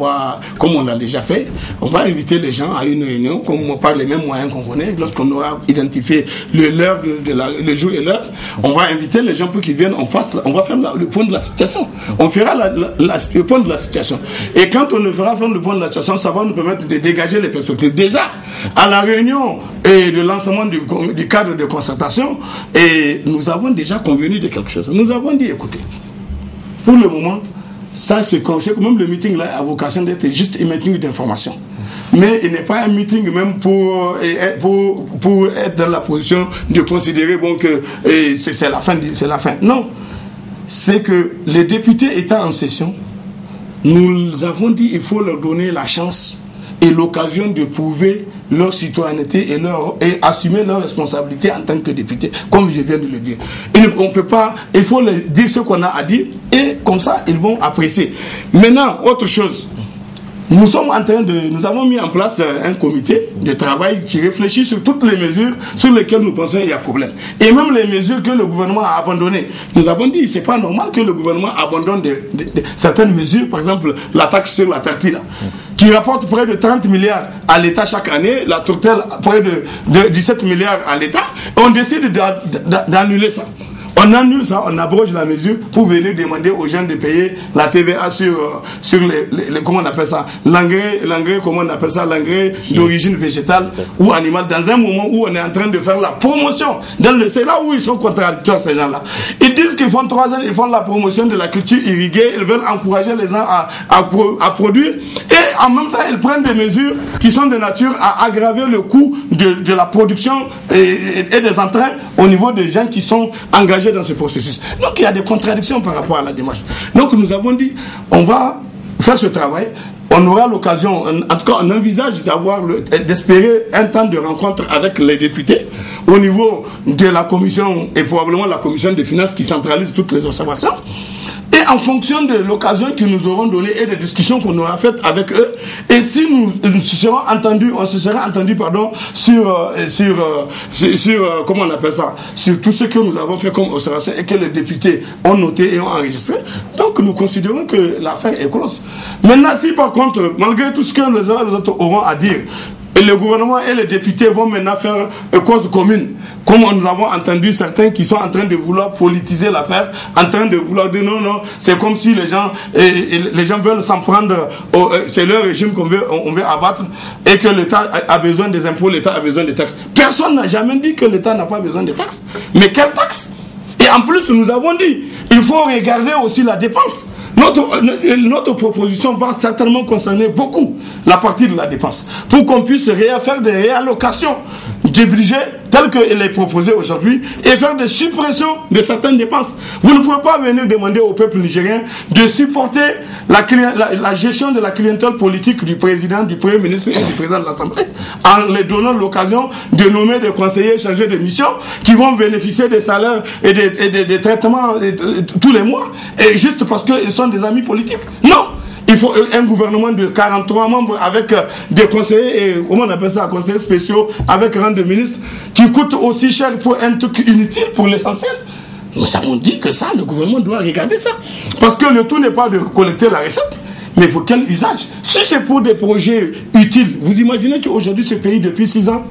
comme on l'a déjà fait, on va inviter les gens à une réunion, comme par les mêmes moyens qu'on connaît. Lorsqu'on aura identifié le jour et l'heure, on va inviter les gens pour qu'ils viennent, on va faire le point de la situation. On fera le point de la situation. Et quand on ne fera faire le point de la situation, ça va nous permettre de dégager les perspectives. Déjà, à la réunion et le lancement du cadre de concertation, et nous avons déjà convenu de quelque chose. Nous avons dit, écoutez, pour le moment, ça c'est comme même le meeting là a vocation d'être juste un meeting d'information. Mais il n'est pas un meeting même pour être dans la position de considérer que c'est la fin. Non. C'est que les députés étant en session, nous avons dit qu'il faut leur donner la chance et l'occasion de prouver leur citoyenneté et assumer leur responsabilité en tant que député, comme je viens de le dire. On peut pas, il faut leur dire ce qu'on a à dire et comme ça ils vont apprécier. Maintenant, autre chose. Nous avons mis en place un comité de travail qui réfléchit sur toutes les mesures sur lesquelles nous pensons qu'il y a problème. Et même les mesures que le gouvernement a abandonnées. Nous avons dit que ce n'est pas normal que le gouvernement abandonne certaines mesures, par exemple la taxe sur la tartine, qui rapporte près de 30 milliards à l'État chaque année, la tourtelle près de 17 milliards à l'État. On décide d'annuler ça. On annule ça, on abroge la mesure pour venir demander aux gens de payer la TVA sur les comment on appelle ça, l'engrais, comment on appelle ça, l'engrais d'origine végétale ou animale, dans un moment où on est en train de faire la promotion. C'est là où ils sont contradictoires, ces gens-là. Ils disent qu'ils font 3 ans, ils font la promotion de la culture irriguée, ils veulent encourager les gens à produire, et en même temps, ils prennent des mesures qui sont de nature à aggraver le coût de la production et des entrains au niveau des gens qui sont engagés dans ce processus. Donc il y a des contradictions par rapport à la démarche. Donc nous avons dit, on va faire ce travail, on aura l'occasion, en tout cas on envisage d'espérer un temps de rencontre avec les députés au niveau de la commission et probablement la commission des finances qui centralise toutes les observations. Et en fonction de l'occasion qu'ils nous auront donnée et des discussions qu'on aura faites avec eux, et si on se sera entendu sur comment on appelle ça, sur tout ce que nous avons fait comme observation et que les députés ont noté et ont enregistré, donc nous considérons que l'affaire est close. Maintenant, si par contre, malgré tout ce que les uns et les autres auront à dire, et le gouvernement et les députés vont maintenant faire cause commune, comme nous avons entendu certains qui sont en train de vouloir politiser l'affaire, en train de vouloir dire non, c'est comme si les gens veulent s'en prendre, c'est leur régime qu'on veut abattre, et que l'État a besoin des impôts, l'État a besoin des taxes. Personne n'a jamais dit que l'État n'a pas besoin de taxes. Mais quelles taxes? Et en plus, nous avons dit, il faut regarder aussi la dépense. Notre proposition va certainement concerner beaucoup la partie de la dépense, pour qu'on puisse faire des réallocations du budget tel qu'il est proposé aujourd'hui et faire des suppressions de certaines dépenses. Vous ne pouvez pas venir demander au peuple nigérien de supporter la gestion de la clientèle politique du président, du premier ministre et du président de l'Assemblée en les donnant l'occasion de nommer des conseillers chargés de mission qui vont bénéficier des salaires et des traitements tous les mois, et juste parce qu'ils sont des amis politiques. Non! Il faut un gouvernement de 43 membres avec des conseillers, et comment on appelle ça, conseillers spéciaux avec rang de ministre, qui coûtent aussi cher pour un truc inutile pour l'essentiel. Nous avons dit que ça, le gouvernement doit regarder ça. Parce que le tout n'est pas de collecter la recette, mais pour quel usage? Si c'est pour des projets utiles, vous imaginez qu'aujourd'hui, ce pays, depuis 6 ans,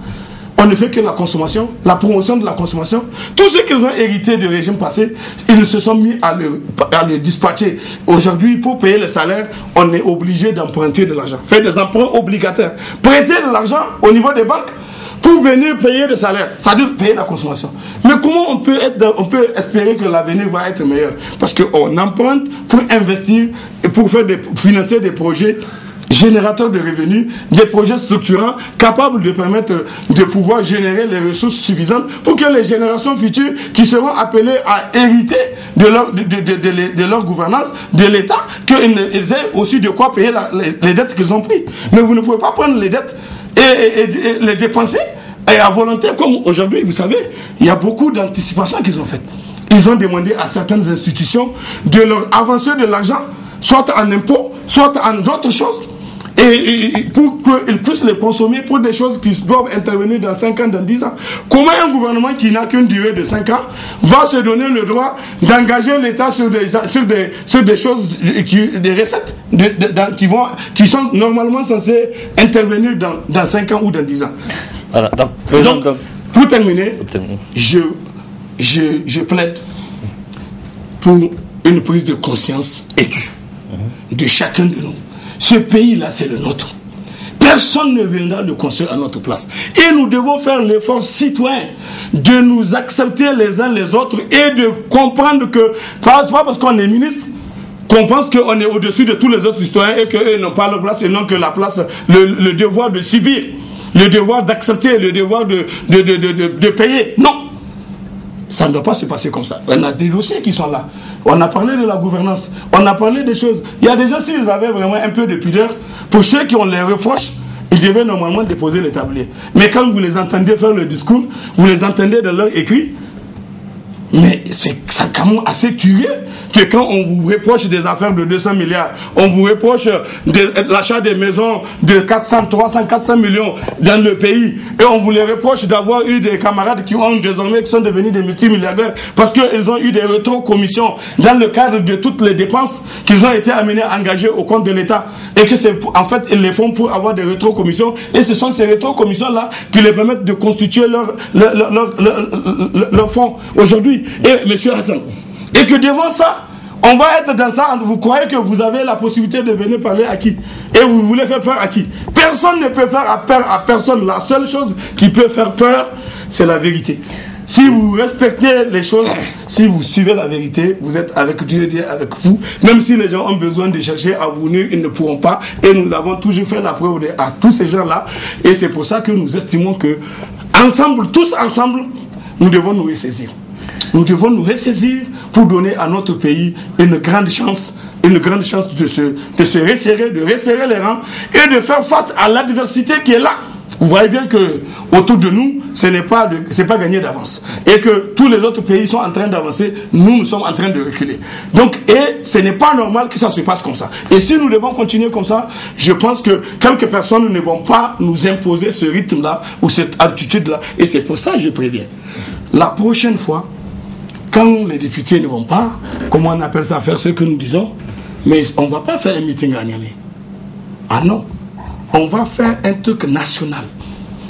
on ne fait que la consommation, la promotion de la consommation. Tous ceux qu'ils ont hérité du régime passé, ils se sont mis à le dispatcher. Aujourd'hui, pour payer le salaire, on est obligé d'emprunter de l'argent. Faire des emprunts obligataires. Prêter de l'argent au niveau des banques pour venir payer le salaire. Ça veut dire payer la consommation. Mais comment on peut espérer que l'avenir va être meilleur? Parce qu'on emprunte pour investir et pour financer des projets générateurs de revenus, des projets structurants capables de permettre de pouvoir générer les ressources suffisantes pour que les générations futures qui seront appelées à hériter de leur gouvernance, de l'État, qu'ils aient aussi de quoi payer les dettes qu'ils ont prises. Mais vous ne pouvez pas prendre les dettes et les dépenser et à volonté, comme aujourd'hui, vous savez, il y a beaucoup d'anticipations qu'ils ont faites. Ils ont demandé à certaines institutions de leur avancer de l'argent, soit en impôts, soit en d'autres choses, et pour qu'ils puissent les consommer pour des choses qui doivent intervenir dans 5 ans, dans 10 ans. Comment un gouvernement qui n'a qu'une durée de 5 ans va se donner le droit d'engager l'État sur des choses, des recettes qui sont normalement censées intervenir dans 5 ans ou dans 10 ans? Voilà, donc, pour terminer, je plaide pour une prise de conscience aiguë de chacun de nous. Ce pays-là, c'est le nôtre. Personne ne viendra le construire à notre place. Et nous devons faire l'effort citoyen de nous accepter les uns les autres et de comprendre que, c'est pas parce qu'on est ministre qu'on pense qu'on est au-dessus de tous les autres citoyens et qu'eux n'ont pas leur place et non que la place, le devoir de subir, le devoir d'accepter, le devoir de payer. Non! Ça ne doit pas se passer comme ça. On a des dossiers qui sont là. On a parlé de la gouvernance. On a parlé des choses. Il y a des gens, s'ils avaient vraiment un peu de pudeur, pour ceux qui ont les reproches, ils devaient normalement déposer les tabliers. Mais quand vous les entendez faire le discours, vous les entendez dans leur écrit, mais ça commence assez curieux que quand on vous reproche des affaires de 200 milliards, on vous reproche l'achat des maisons de 400, 300, 400 millions dans le pays, et on vous les reproche d'avoir eu des camarades qui sont devenus des multimilliardaires parce qu'ils ont eu des rétrocommissions dans le cadre de toutes les dépenses qu'ils ont été amenés à engager au compte de l'État, et que c'est en fait ils les font pour avoir des rétrocommissions, et ce sont ces rétrocommissions-là qui les permettent de constituer leur fonds aujourd'hui. Et monsieur Hassan, et que devant ça, on va être dans ça, vous croyez que vous avez la possibilité de venir parler à qui? Et vous voulez faire peur à qui? Personne ne peut faire peur à personne. La seule chose qui peut faire peur, c'est la vérité. Si vous respectez les choses, si vous suivez la vérité, vous êtes avec Dieu, Dieu avec vous. Même si les gens ont besoin de chercher à vous nuire, ils ne pourront pas. Et nous avons toujours fait la preuve à tous ces gens-là. Et c'est pour ça que nous estimons que, ensemble, tous ensemble, nous devons nous ressaisir. Nous devons nous ressaisir pour donner à notre pays une grande chance de se resserrer, de resserrer les rangs et de faire face à l'adversité qui est là. Vous voyez bien que autour de nous, c'est pas gagné d'avance. Et que tous les autres pays sont en train d'avancer, nous sommes en train de reculer. Donc, et ce n'est pas normal que ça se passe comme ça. Et si nous devons continuer comme ça, je pense que quelques personnes ne vont pas nous imposer ce rythme-là ou cette attitude-là. Et c'est pour ça que je préviens. La prochaine fois, quand les députés ne vont pas, comment on appelle ça, faire ce que nous disons, mais on ne va pas faire un meeting à Niamey. Ah non, on va faire un truc national.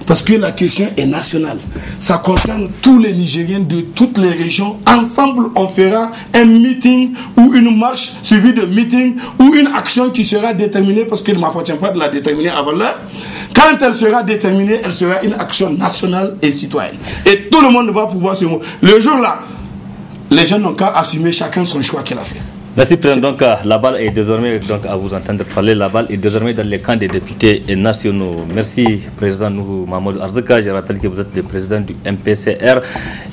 Parce que la question est nationale. Ça concerne tous les Nigériens de toutes les régions. Ensemble, on fera un meeting ou une marche suivie de meeting ou une action qui sera déterminée, parce qu'il ne m'appartient pas de la déterminer avant l'heure. Quand elle sera déterminée, elle sera une action nationale et citoyenne. Et tout le monde va pouvoir se mouvoir. Le jour-là, les gens n'ont qu'à assumer chacun son choix qu'il a fait. Merci Président. Donc la balle est désormais, donc à vous entendre parler, la balle est désormais dans les camps des députés nationaux. Merci Président Nuhu Mamadou Arzika. Je rappelle que vous êtes le président du MPCR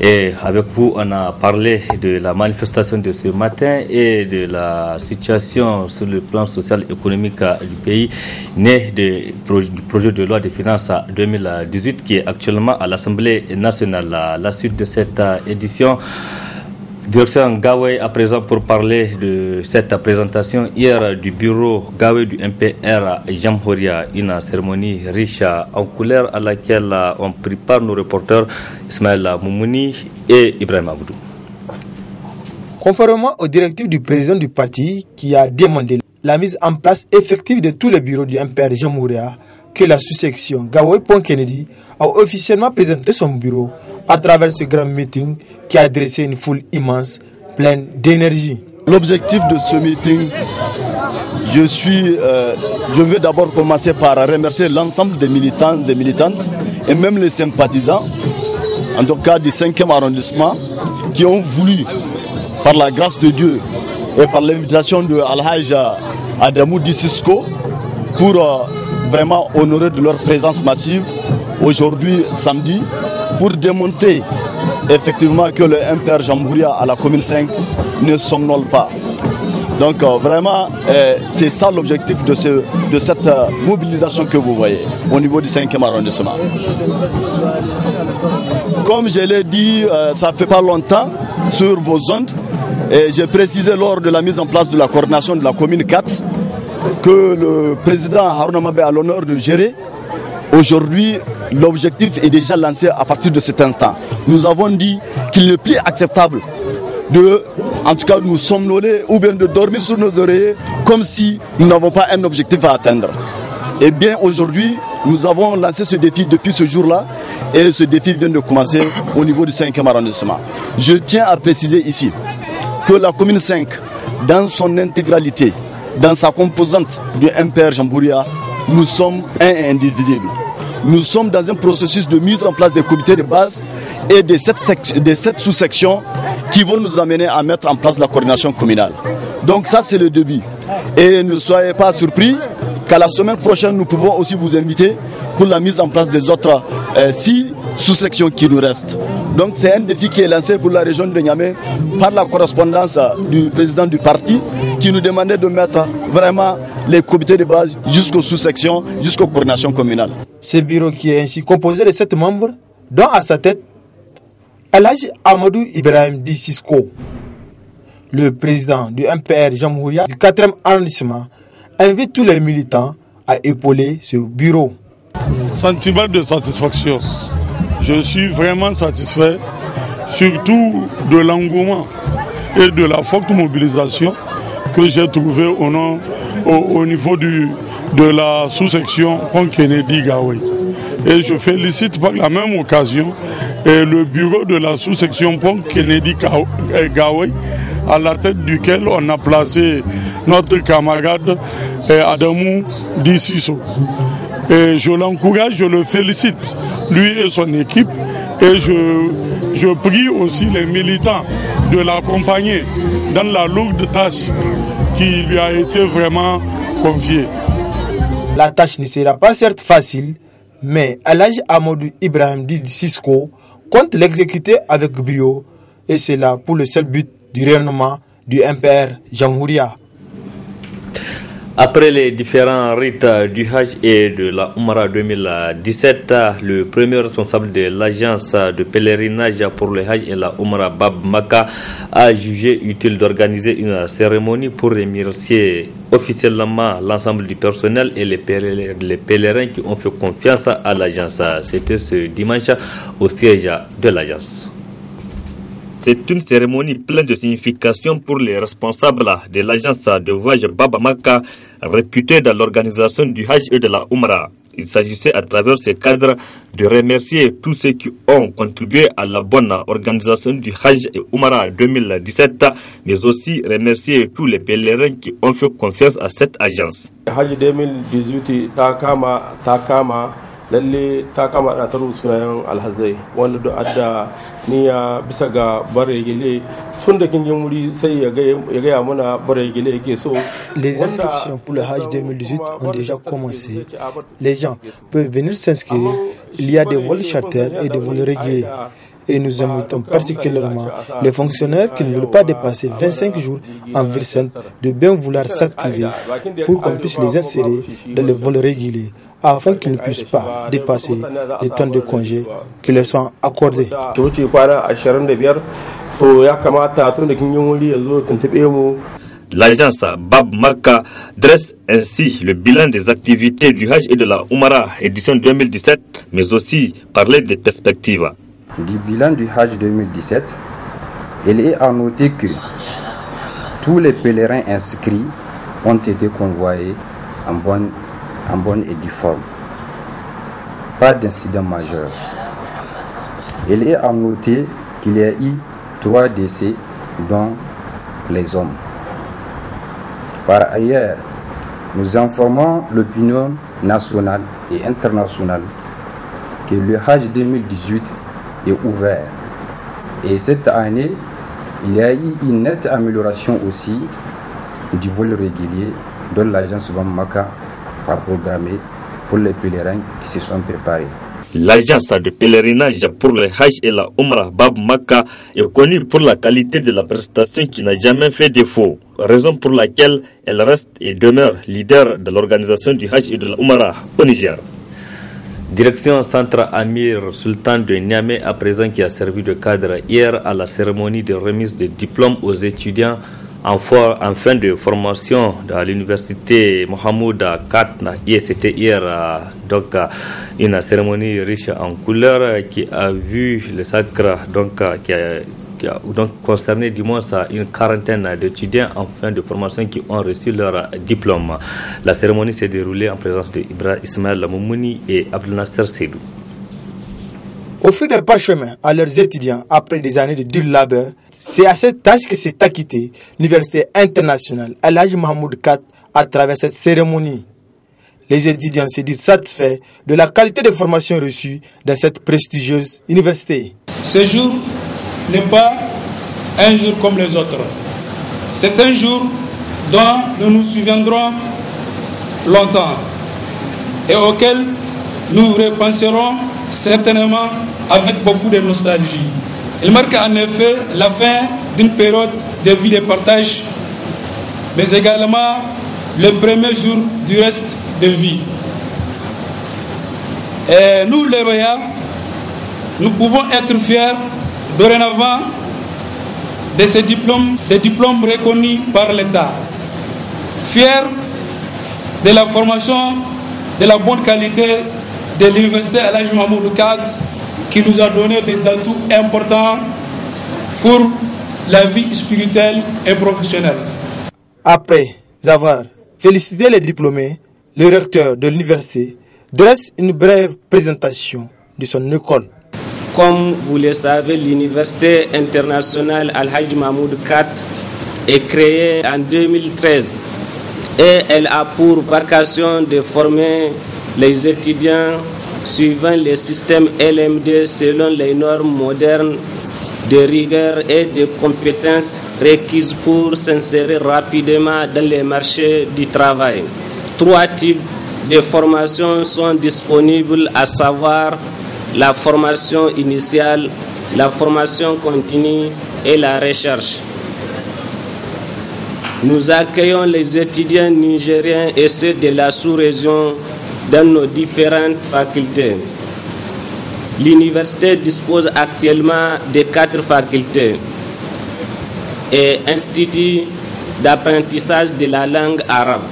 et avec vous on a parlé de la manifestation de ce matin et de la situation sur le plan social et économique du pays, né du projet de loi de finances 2018 qui est actuellement à l'Assemblée nationale. La suite de cette édition Direction Gawé à présent pour parler de cette présentation hier du bureau Gawé du MPR Jamhouria, une cérémonie riche en couleurs à laquelle ont pris part nos reporters Ismaël Moumouni et Ibrahim Abdou. Conformément aux directives du président du parti qui a demandé la mise en place effective de tous les bureaux du MPR Jamhouria, que la sous-section Gawé Pont Kennedy a officiellement présenté son bureau à travers ce grand meeting qui a adressé une foule immense, pleine d'énergie. L'objectif de ce meeting, je veux d'abord commencer par remercier l'ensemble des militants et militantes et même les sympathisants, en tout cas du 5e arrondissement, qui ont voulu, par la grâce de Dieu et par l'invitation de Al-Hajj Adamou Dissisco, pour vraiment honorer de leur présence massive aujourd'hui samedi, pour démontrer effectivement que le MPR Jamhouria à la commune 5 ne somnole pas. Donc vraiment, c'est ça l'objectif de cette mobilisation que vous voyez au niveau du 5e arrondissement. Comme je l'ai dit, ça fait pas longtemps sur vos ondes, et j'ai précisé lors de la mise en place de la coordination de la commune 4 que le président Harouna Mabé a l'honneur de gérer. Aujourd'hui, l'objectif est déjà lancé à partir de cet instant. Nous avons dit qu'il n'est plus acceptable de, en tout cas, nous somnoler ou bien de dormir sur nos oreillers comme si nous n'avons pas un objectif à atteindre. Et bien aujourd'hui, nous avons lancé ce défi depuis ce jour-là et ce défi vient de commencer au niveau du 5e arrondissement. Je tiens à préciser ici que la commune 5, dans son intégralité, dans sa composante du MPR Jamhouria, nous sommes un et indivisibles. Nous sommes dans un processus de mise en place des comités de base et des 7 sous-sections qui vont nous amener à mettre en place la coordination communale. Donc ça, c'est le début. Et ne soyez pas surpris qu'à la semaine prochaine, nous pouvons aussi vous inviter pour la mise en place des autres 6 sous-sections qui nous restent. Donc c'est un défi qui est lancé pour la région de Niamey par la correspondance du président du parti qui nous demandait de mettre vraiment les comités de base jusqu'aux sous-sections, jusqu'aux coordinations communales. Ce bureau qui est ainsi composé de 7 membres, dont à sa tête El-Hadj Amadou Ibrahim Dissisco, le président du MPR Jamhouria du 4e arrondissement, invite tous les militants à épauler ce bureau. Sentiment de satisfaction. Je suis vraiment satisfait, surtout de l'engouement et de la forte mobilisation que j'ai trouvé au niveau de la sous-section Pont Kennedy Gawé. Et je félicite par la même occasion le bureau de la sous-section Pont Kennedy Gawé, à la tête duquel on a placé notre camarade Adamou Dissisco. Et je l'encourage, je le félicite, lui et son équipe, et je prie aussi les militants de l'accompagner dans la lourde tâche qui lui a été vraiment confiée. La tâche ne sera pas certes facile, mais El-Hadj Amadou Ibrahim Dissisco compte l'exécuter avec brio, et c'est là pour le seul but du rayonnement du MPR Jamhouria. Après les différents rites du Hajj et de la Oumra 2017, le premier responsable de l'agence de pèlerinage pour le Hajj et la Oumra, Bab Maka, a jugé utile d'organiser une cérémonie pour remercier officiellement l'ensemble du personnel et les pèlerins qui ont fait confiance à l'agence. C'était ce dimanche au siège de l'agence. C'est une cérémonie pleine de signification pour les responsables de l'agence de voyage Baba Maka, réputée dans l'organisation du Hajj et de la Oumra. Il s'agissait à travers ce cadre de remercier tous ceux qui ont contribué à la bonne organisation du Hajj et Oumra 2017, mais aussi remercier tous les pèlerins qui ont fait confiance à cette agence. Hajj 2018 Takama lalle ta kama da taru sunayen alhazai wanda da adda niyya bisa ga bare gele tun da kin wuri sai ya ga muna bare gele yake so. Les inscriptions pour le Hajj 2018 ont déjà commencé. Les gens peuvent venir s'inscrire. Il y a des vols charters et des vols réguliers. Et nous invitons particulièrement les fonctionnaires qui ne veulent pas dépasser 25 jours en ville sainte de bien vouloir s'activer pour qu'on puisse les insérer dans les vols réguliers, afin qu'ils ne puissent pas dépasser les temps de congé qui leur sont accordés. to ya kamata tun da kin yi wuri ya zo tuntube mu. L'agence Bab Makka dresse ainsi le bilan des activités du Hajj et de la Oumara édition 2017, mais aussi parler des perspectives. Du bilan du Hajj 2017, il est à noter que tous les pèlerins inscrits ont été convoyés en bonne et due forme. Pas d'incident majeur. Il est à noter qu'il y a eu 3 décès, dont les hommes. Par ailleurs, nous informons l'opinion nationale et internationale que le Hajj 2018 est ouvert. Et cette année, il y a eu une nette amélioration aussi du vol régulier dont l'agence Bab Makka a programmé pour les pèlerins qui se sont préparés. L'agence de pèlerinage pour le Hajj et la Oumra Bab Makka est connue pour la qualité de la prestation qui n'a jamais fait défaut, raison pour laquelle elle reste et demeure leader de l'organisation du Hajj et de la Oumra au Niger. Direction Centre Amir Sultan de Niamey à présent, qui a servi de cadre hier à la cérémonie de remise de diplômes aux étudiants en fin de formation à l'université Mohamed Katna. C'était hier donc une cérémonie riche en couleurs qui a vu le sacre qui a donc concerné du moins une quarantaine d'étudiants en fin de formation qui ont reçu leur diplôme. La cérémonie s'est déroulée en présence de Ibrahim Ismaël Moumouni et Abdel Nasser Seydou. Offrir des parchemins à leurs étudiants après des années de dur labeur, c'est à cette tâche que s'est acquittée l'Université internationale El-Hadji Mahmoud IV à travers cette cérémonie. Les étudiants se disent satisfaits de la qualité de formation reçue dans cette prestigieuse université. Ce jour n'est pas un jour comme les autres. C'est un jour dont nous nous souviendrons longtemps et auquel nous repenserons certainement avec beaucoup de nostalgie. Il marque en effet la fin d'une période de vie de partage, mais également le premier jour du reste de vie. Et nous, les Royaux, nous pouvons être fiers dorénavant de ces diplômes, des diplômes reconnus par l'État. Fiers de la formation, de la bonne qualité de l'université El-Hadji Mahmoud IV qui nous a donné des atouts importants pour la vie spirituelle et professionnelle. Après avoir félicité les diplômés, le recteur de l'université dresse une brève présentation de son école. Comme vous le savez, l'université internationale El-Hadji Mahmoud IV est créée en 2013 et elle a pour vocation de former les étudiants suivant le système LMD selon les normes modernes de rigueur et de compétences requises pour s'insérer rapidement dans les marchés du travail. 3 types de formations sont disponibles, à savoir la formation initiale, la formation continue et la recherche. Nous accueillons les étudiants nigériens et ceux de la sous-région dans nos différentes facultés. L'université dispose actuellement de 4 facultés et instituts d'apprentissage de la langue arabe.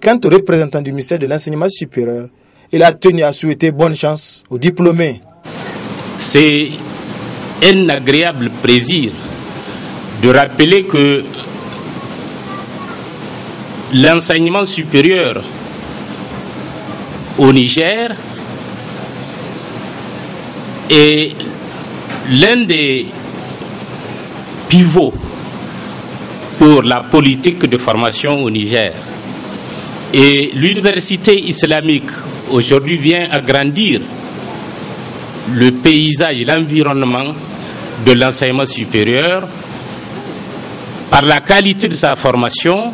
Quant au représentant du ministère de l'Enseignement supérieur, il a tenu à souhaiter bonne chance aux diplômés. C'est un agréable plaisir de rappeler que l'enseignement supérieur au Niger est l'un des pivots pour la politique de formation au Niger. Et l'université islamique aujourd'hui vient agrandir le paysage, l'environnement de l'enseignement supérieur par la qualité de sa formation.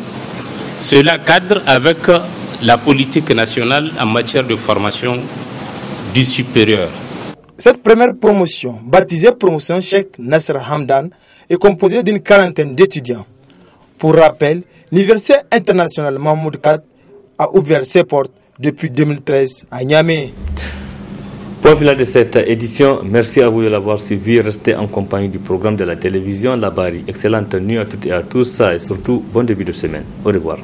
Cela cadre avec la politique nationale en matière de formation du supérieur. Cette première promotion, baptisée promotion Cheikh Nasser Hamdan, est composée d'une quarantaine d'étudiants. Pour rappel, l'Université internationale Mahmoud IV a ouvert ses portes depuis 2013 à Niamey. Point final de cette édition. Merci à vous de l'avoir suivi. Restez en compagnie du programme de la télévision Labari. Excellente nuit à toutes et à tous et surtout bon début de semaine. Au revoir.